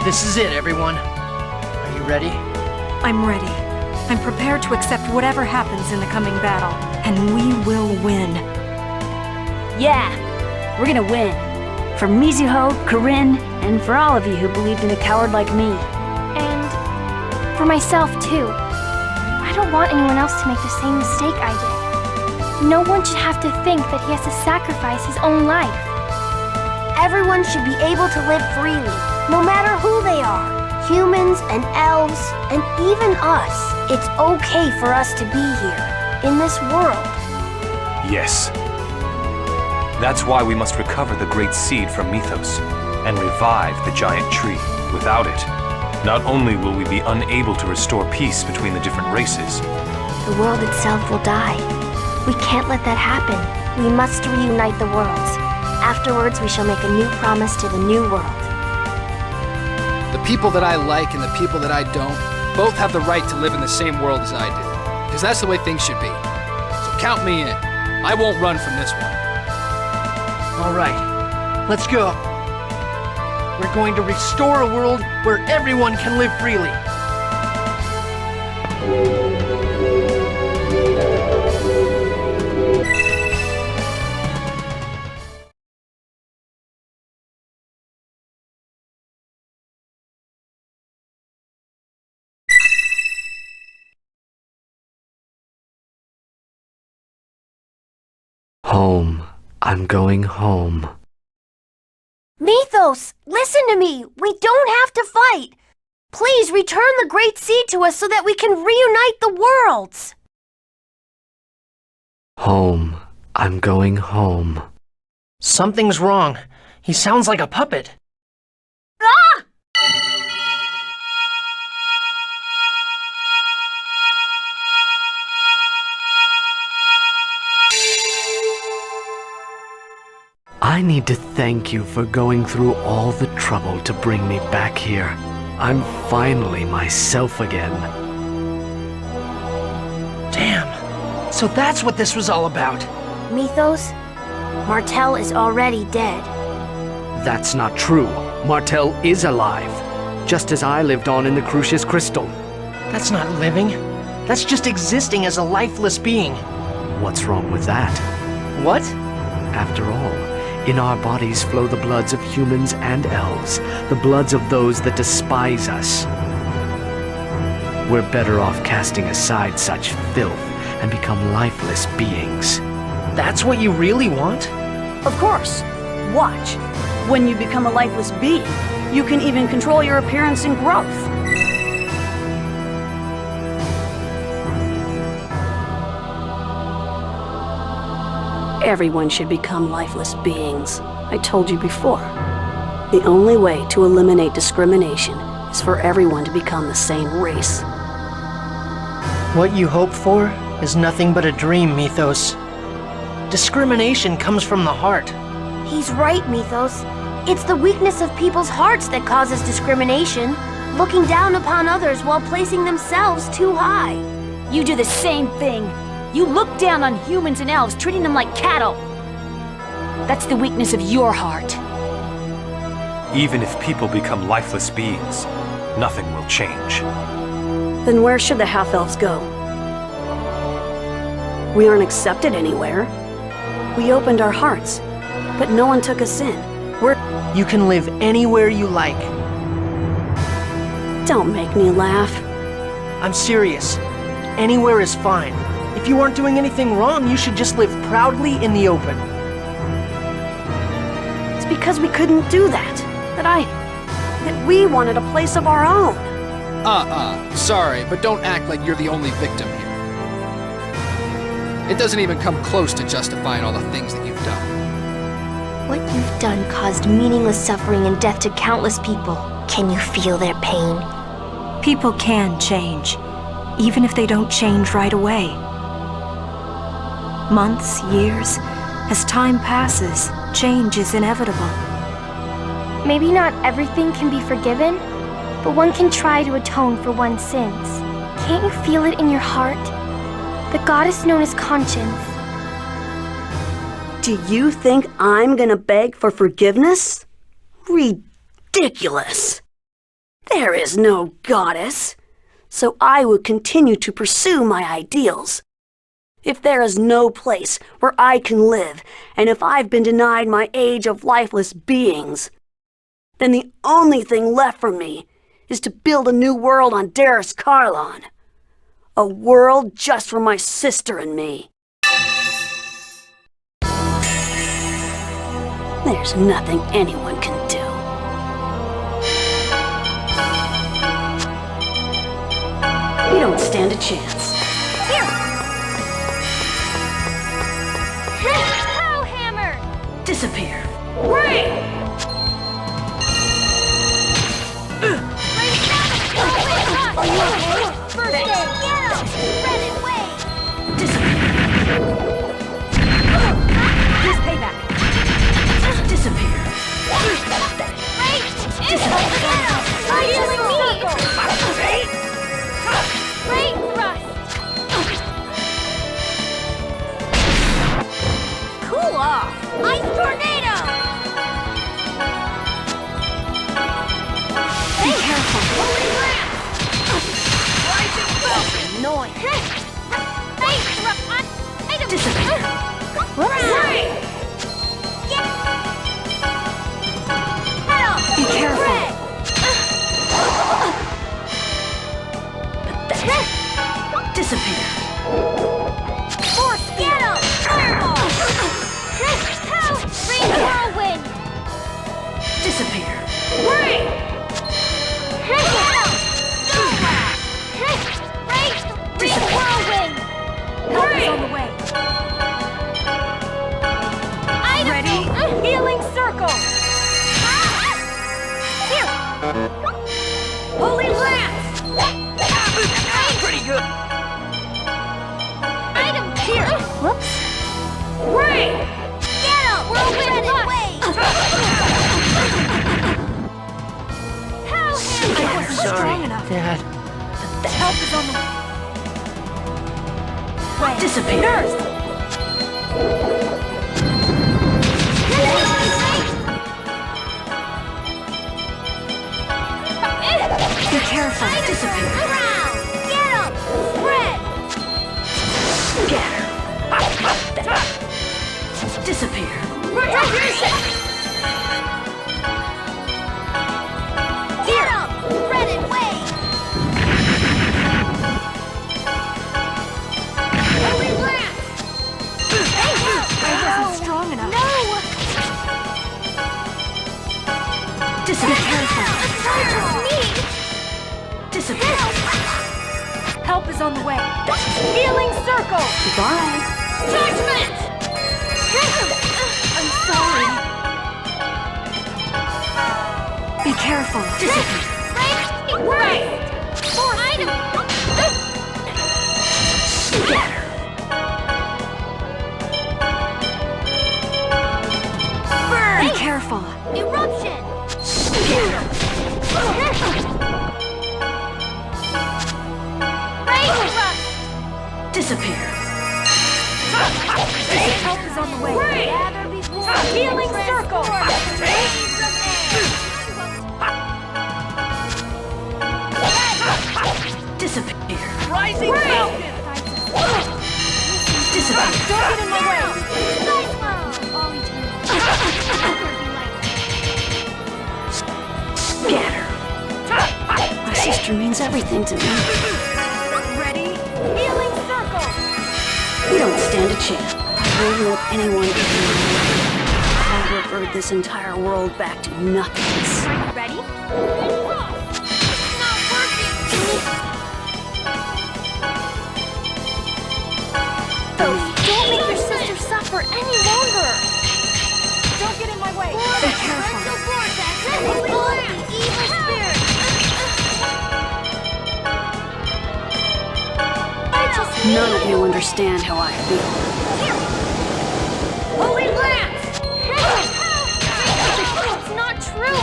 This is it, everyone. Are you ready? I'm ready. I'm prepared to accept whatever happens in the coming battle, and we will win. Yeah, we're gonna win. For Mizuho, Corinne, and for all of you who believed in a coward like me. And for myself too. I don't want anyone else to make the same mistake I did. No one should have to think that he has to sacrifice his own life. Everyone should be able to live freely, no matter who they are. Humans and elves, and even us. It's okay for us to be here, in this world. Yes. That's why we must recover the Great Seed from Mythos, and revive the giant tree. Without it, not only will we be unable to restore peace between the different races, The world itself will die. We can't let that happen. We must reunite the worlds. Afterwards, we shall make a new promise to the new world. The people that I like and the people that I don't both have the right to live in the same world as I do. Because that's the way things should be. So count me in. I won't run from this one. All right, let's go. We're going to restore a world where everyone can live freely. Home. I'm going home. Mythos, listen to me. We don't have to fight. Please return the Great Seed to us so that we can reunite the worlds. Home. I'm going home. Something's wrong. He sounds like a puppet. Ah! I need to thank you for going through all the trouble to bring me back here. I'm finally myself again. Damn. So that's what this was all about. Mythos, Martel is already dead. That's not true. Martel is alive, just as I lived on in the Crucius Crystal. That's not living. That's just existing as a lifeless being. What's wrong with that? What? After all, in our bodies flow the bloods of humans and elves, the bloods of those that despise us. We're better off casting aside such filth and become lifeless beings. That's what you really want? Of course. Watch. When you become a lifeless being, you can even control your appearance and growth. Everyone should become lifeless beings. I told you before. The only way to eliminate discrimination is for everyone to become the same race. What you hope for is nothing but a dream, Mythos. Discrimination comes from the heart. He's right, Mythos. It's the weakness of people's hearts that causes discrimination, looking down upon others while placing themselves too high. You do the same thing. You look down on humans and elves, treating them like cattle. That's the weakness of your heart. even if people become lifeless beings, nothing will change. Then where should the half-elves go? We aren't accepted anywhere. We opened our hearts, but no one took us in. You can live anywhere you like. Don't make me laugh. I'm serious. Anywhere is fine. If you aren't doing anything wrong, you should just live proudly in the open. It's because we couldn't do that. That we wanted a place of our own. Sorry, but don't act like you're the only victim here. It doesn't even come close to justifying all the things that you've done. What you've done caused meaningless suffering and death to countless people. Can you feel their pain? People can change, even if they don't change right away. Months, years, as time passes, change is inevitable. Maybe not everything can be forgiven, but one can try to atone for one's sins. Can't you feel it in your heart? The goddess known as Conscience. Do Do you think I'm gonna beg for forgiveness? Ridiculous! There is no goddess, so I will continue to pursue my ideals. If there is no place where I can live, and if I've been denied my age of lifeless beings, then the only thing left for me is to build a new world on Darris Carlon. A world just for my sister and me. There's nothing anyone can do. You don't stand a chance. Pow hammer! Disappear. Right! Are you okay? First aid! Get him! Red and wave! Here's payback. Disappear. Right! Disappear! Healing circle! Great thrust! Cool off! Ice tornado! Be careful. Holy ramp! Rising falcon! Annoying. Face thrust on item! Disappear. Right! Head off! Be careful. Red! Disappear. Force! Get him! Fireball! Pow! Green whirlwind! Disappear. Right! Get him! Right! Green whirlwind! Help is on the way. Item! Ready? Healing circle! Here! Holy lance! Pretty good. Item! Here! Whoops. Right! Get him! Whirlwind and wave! Pow hammer! I wasn't strong enough. Dad. The help is on the way. Disappear. Nurse! Be careful. Disappear. Around! Get him! Spread! Scatter. Disappear. Retribution! Get him! Red and wave! Holy lance! I wasn't strong enough. No! Disappear. It's not just me! Disappear. Help is on the way. Healing circle! Goodbye. Judgment! I'm sorry. Be careful. Disappear. Right! Force item! Scatter. Burn! Be careful. Eruption! Scatter. Right thrust! Disappear. Help is on the way. Gather before Healing circle! Disappear. Rising falcon! Disappear. Don't get in my way. All Scatter. My sister means everything to me. Ready? Healing circle! You don't stand a chance. I won't let anyone get in my way. I'll revert this entire world back to nothingness. Ready? It's not working! Those Don't make your sister suffer any longer! don't get in my way. Be careful! Vortex! Evil spirit! None of you understand how I feel. Holy lance! It's not true!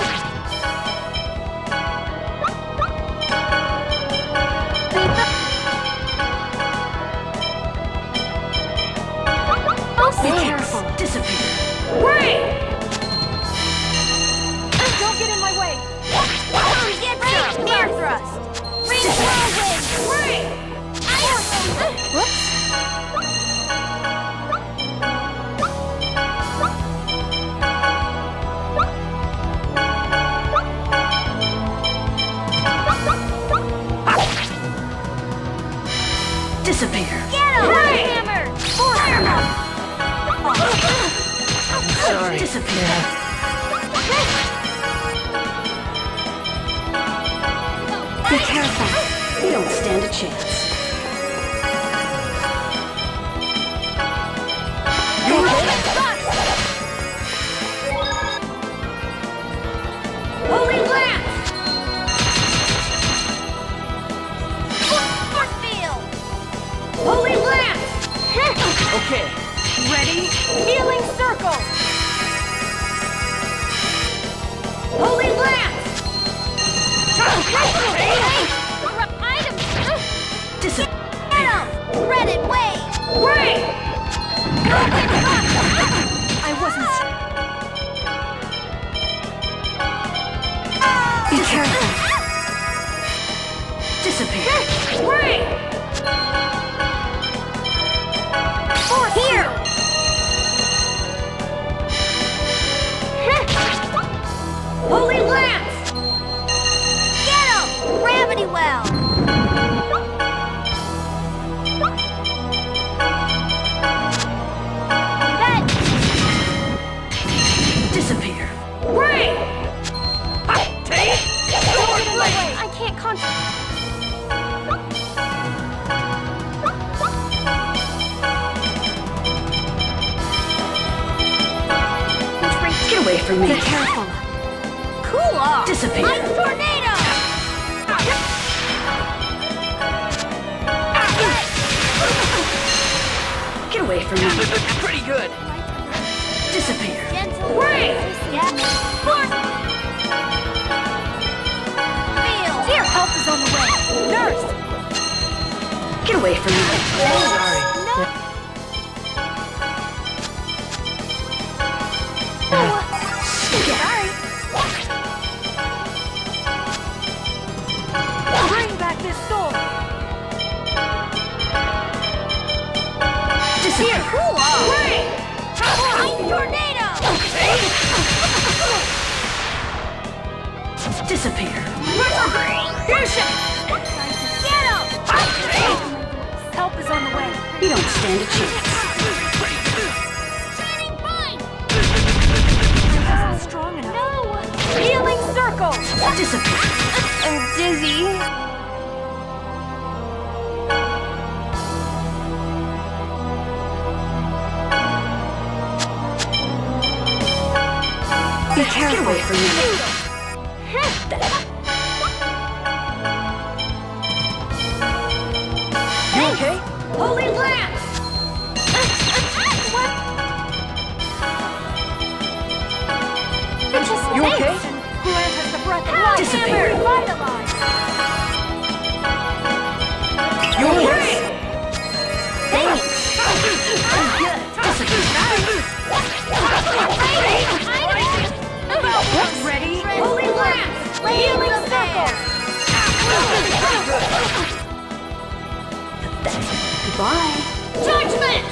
Be careful. Disappear. Disappear. Get him! Hammer! Sorry. Disappear. Be careful. You don't stand a chance. Holy Lance! Force field! Holy Lance! Okay. Ready? Healing circle! Holy Lance! Items! Disappear. Dreaded wave! Wait! I wasn't. Be careful. Disappear. Wait! Here! Holy Lance! Get him! Gravity well! Disappear. Wait! Take! Sword blade! I can't concentrate. Get away from me. Be careful. Cool off! Disappear. Ice tornado! Get away from me. Pretty good. Disappear. Gentle wait! Force! Field! Here, help is on the way. Nurse! Get away from me. Sorry. Bring back this sword. Disappear. Cool off! Wait! Ice tornado! Disappear. Fusion! Get him! Help is on the way. You don't stand a chance. Shining Vine! Not strong enough. No! Healing circle. Disappear. I'm dizzy. Be careful. Get away from me. You okay? Holy Lance! What? You okay? Grant us the breath of life. Disappear. Revitalize! You okay? Thanks! Ready? Holy Lance! Healing circle! Goodbye. Judgment!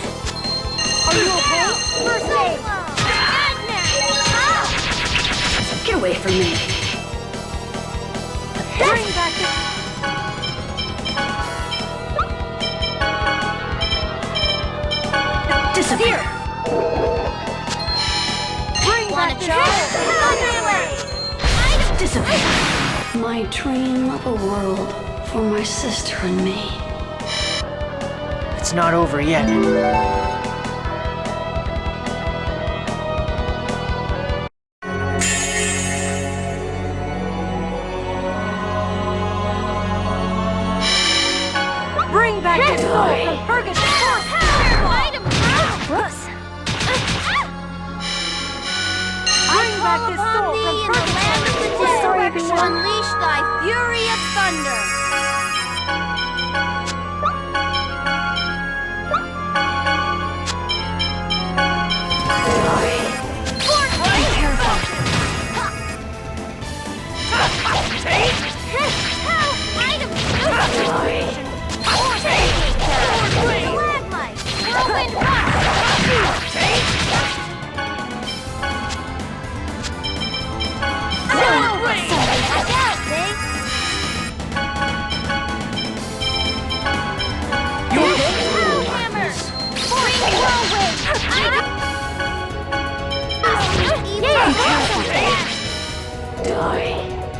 Are you okay? First aid! Get away from me. Bring back the... Disappear. Bring back the... Disappear. My dream of a world for my sister and me. It's not over yet. Bring back the soul from purgatory. Whoops! Bring back this soul me from in the land of the dead. Sorry, everyone. Unleash thy fury of thunder.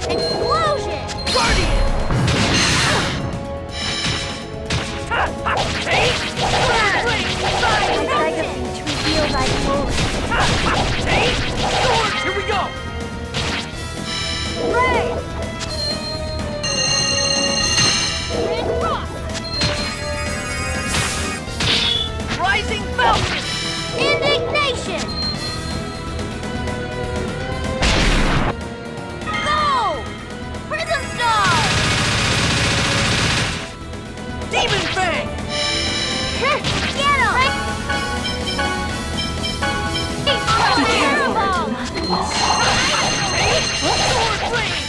Explosion! Guardian! Take! I beg of you to reveal thy glory. Take! Swords! Here we go! Ray! Red Rock! Rising Falcon! Indignation! Go! Prism Star! Demon Fang! Get him! Sword Blade!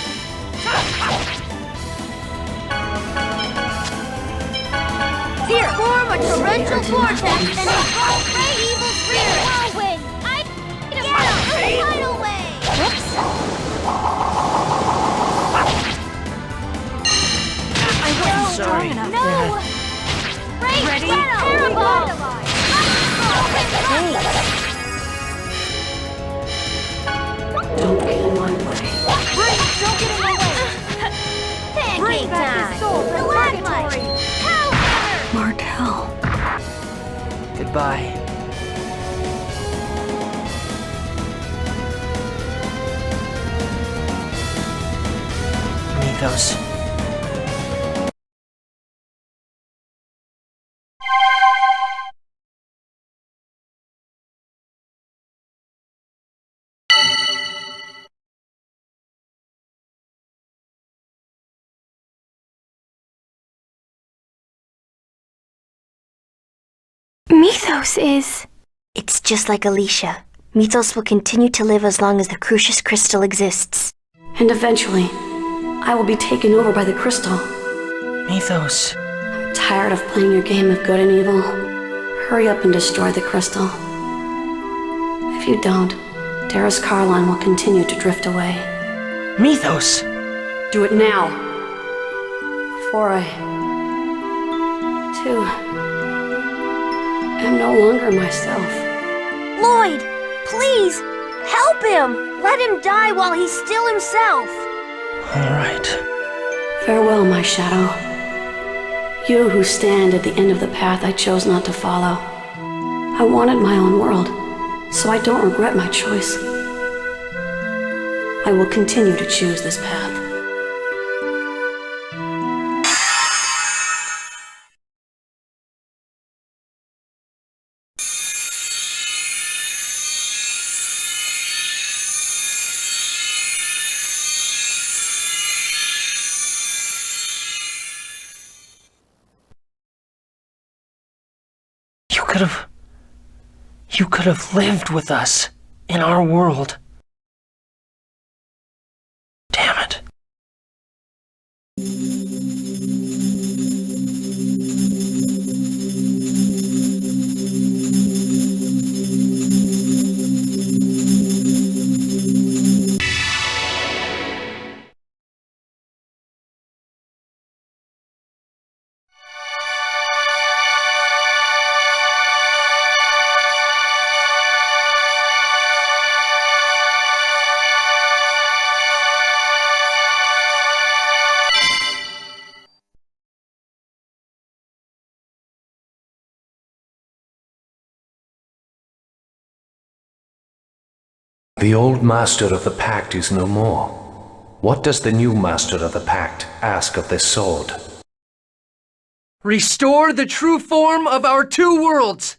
Here, form a torrential vortex and engulf Ray Evil Spirit! Whirlwind! Get him! Tidal Wave! Whoops! I wasn't sorry. No! Dad. Ray, Ready? get him! Terrible! Don't get in my way. Ray, don't get in my way! Pancake time! Stalagmite! Hellhammer! Martel. Goodbye. Mythos. Mythos is... It's just like Alicia. Mythos will continue to live as long as the Crucius Crystal exists. And eventually, I will be taken over by the crystal. Mythos. I'm tired of playing your game of good and evil. Hurry up and destroy the crystal. If you don't, Darius Carline will continue to drift away. Mythos! Do it now. Before I... too... am no longer myself. Lloyd, please, help him! Let him die while he's still himself! All right. Farewell, my shadow. You who stand at the end of the path I chose not to follow. I wanted my own world, so I don't regret my choice. I will continue to choose this path. You could have lived with us in our world. Damn it. The old master of the pact is no more. What does the new master of the pact ask of this sword? Restore the true form of our two worlds!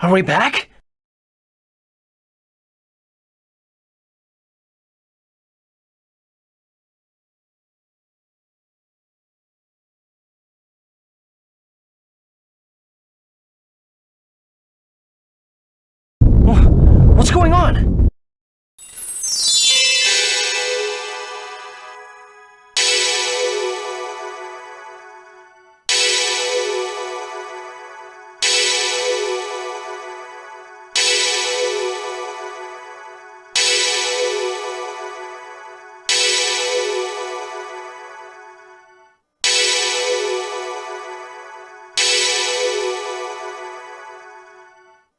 Are we back? What's going on?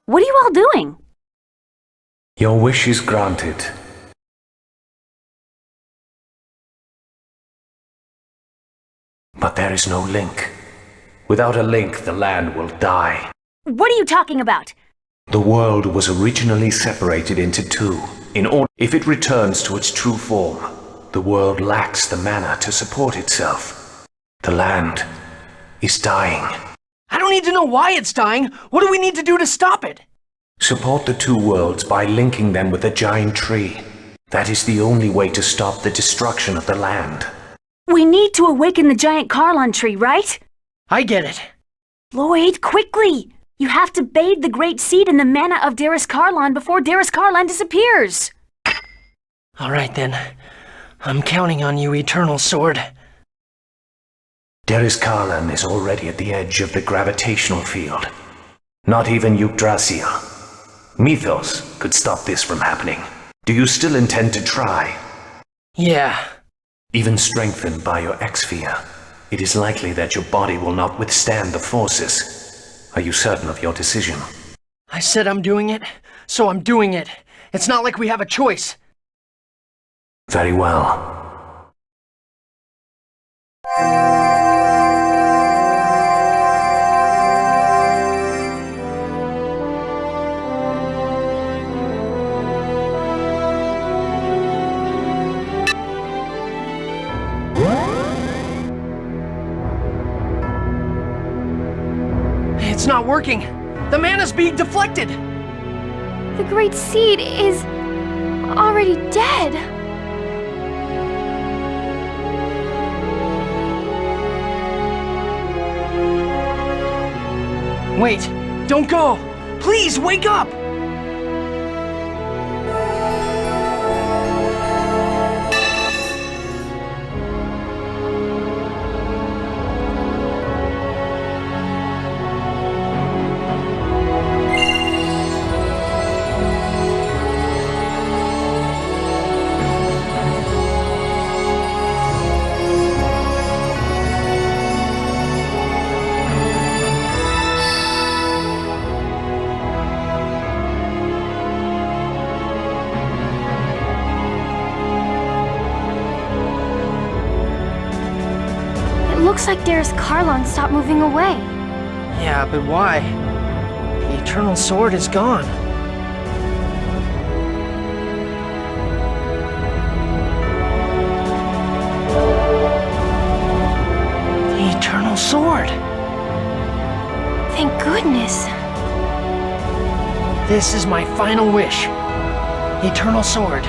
What are you all doing? Your wish is granted. But there is no link. Without a link, the land will die. What are you talking about? The world was originally separated into two. If it returns to its true form, the world lacks the mana to support itself. The land is dying. I don't need to know why it's dying. What do we need to do to stop it? Support the two worlds by linking them with a giant tree. That is the only way to stop the destruction of the land. We need to awaken the giant Carlon tree, right? I get it. Lloyd, quickly! You have to bathe the great seed in the mana of Darius Carlon before Darius Carlon disappears. All right then. I'm counting on you, Eternal Sword. Darius Carlon is already at the edge of the gravitational field. Not even Yggdrasil. Mythos could stop this from happening. Do you still intend to try? Yeah. Even strengthened by your X-Sphere, it is likely that your body will not withstand the forces. Are you certain of your decision? I said I'm doing it, so I'm doing it. It's not like we have a choice. Very well. It's not working. The mana's being deflected. The great seed is already dead. Wait, don't go. Please wake up. Looks like Darius Carlon stopped moving away. Yeah, but why? The Eternal Sword is gone. The Eternal Sword! Thank goodness. This is my final wish. Eternal Sword.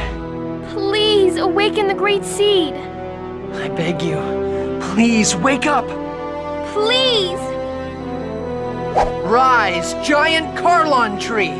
Please awaken the great seed. I beg you. Please wake up! Please! Rise, giant Carlon tree!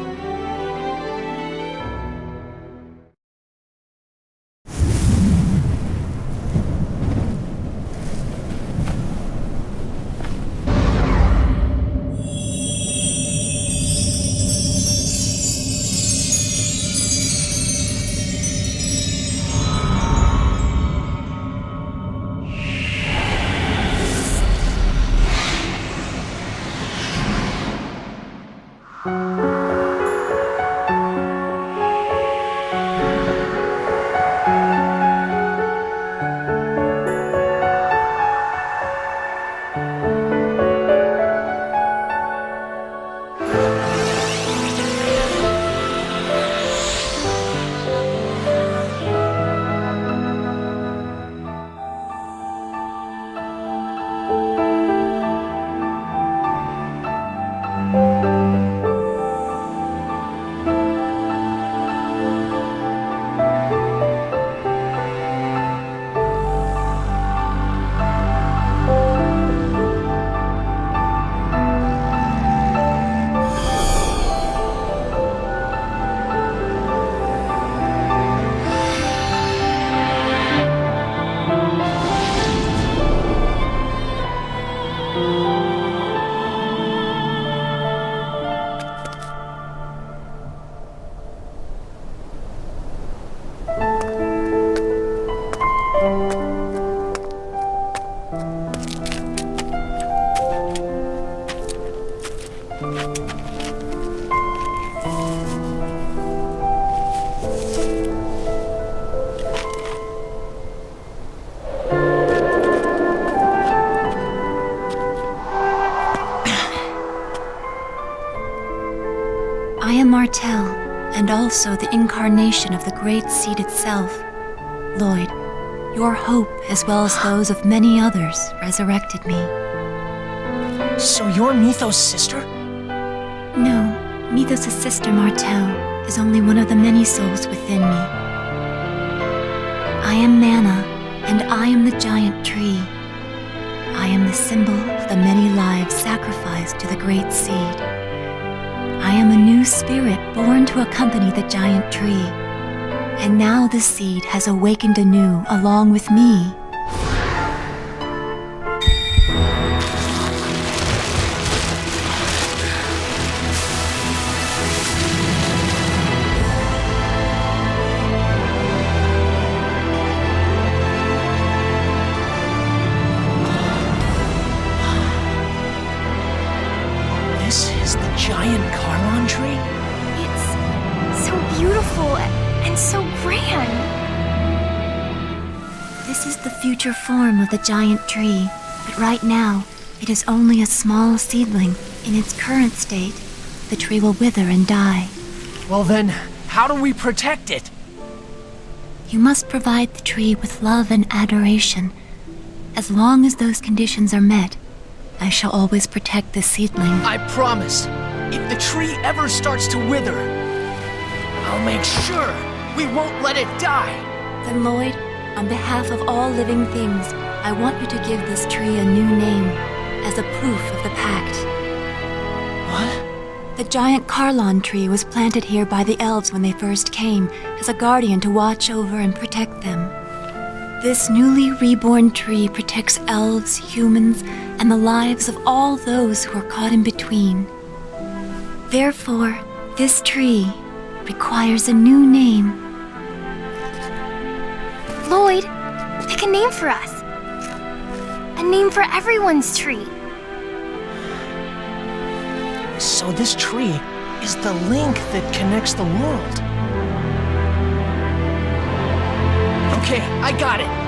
Martel, and also the incarnation of the Great Seed itself. Lloyd, your hope, as well as those of many others, resurrected me. So you're Mythos' sister? No, Mythos' sister Martel is only one of the many souls within me. I am Mana, and I am the giant tree. I am the symbol of the many lives sacrificed to the Great Seed. I am a new spirit born to accompany the giant tree. And now the seed has awakened anew along with me. This is the giant Carlon tree? It's so beautiful and so grand. This is the future form of the giant tree, but right now, it is only a small seedling. In its current state, the tree will wither and die. Well then, how do we protect it? You must provide the tree with love and adoration. As long as those conditions are met, I shall always protect the seedling. I promise, if the tree ever starts to wither, I'll make sure we won't let it die. Then Lloyd, on behalf of all living things, I want you to give this tree a new name, as a proof of the pact. What? The giant Carlon tree was planted here by the elves when they first came, as a guardian to watch over and protect them. This newly reborn tree protects elves, humans, and the lives of all those who are caught in between. Therefore, this tree requires a new name. Lloyd, pick a name for us. A name for everyone's tree. So this tree is the link that connects the world. Okay, I got it.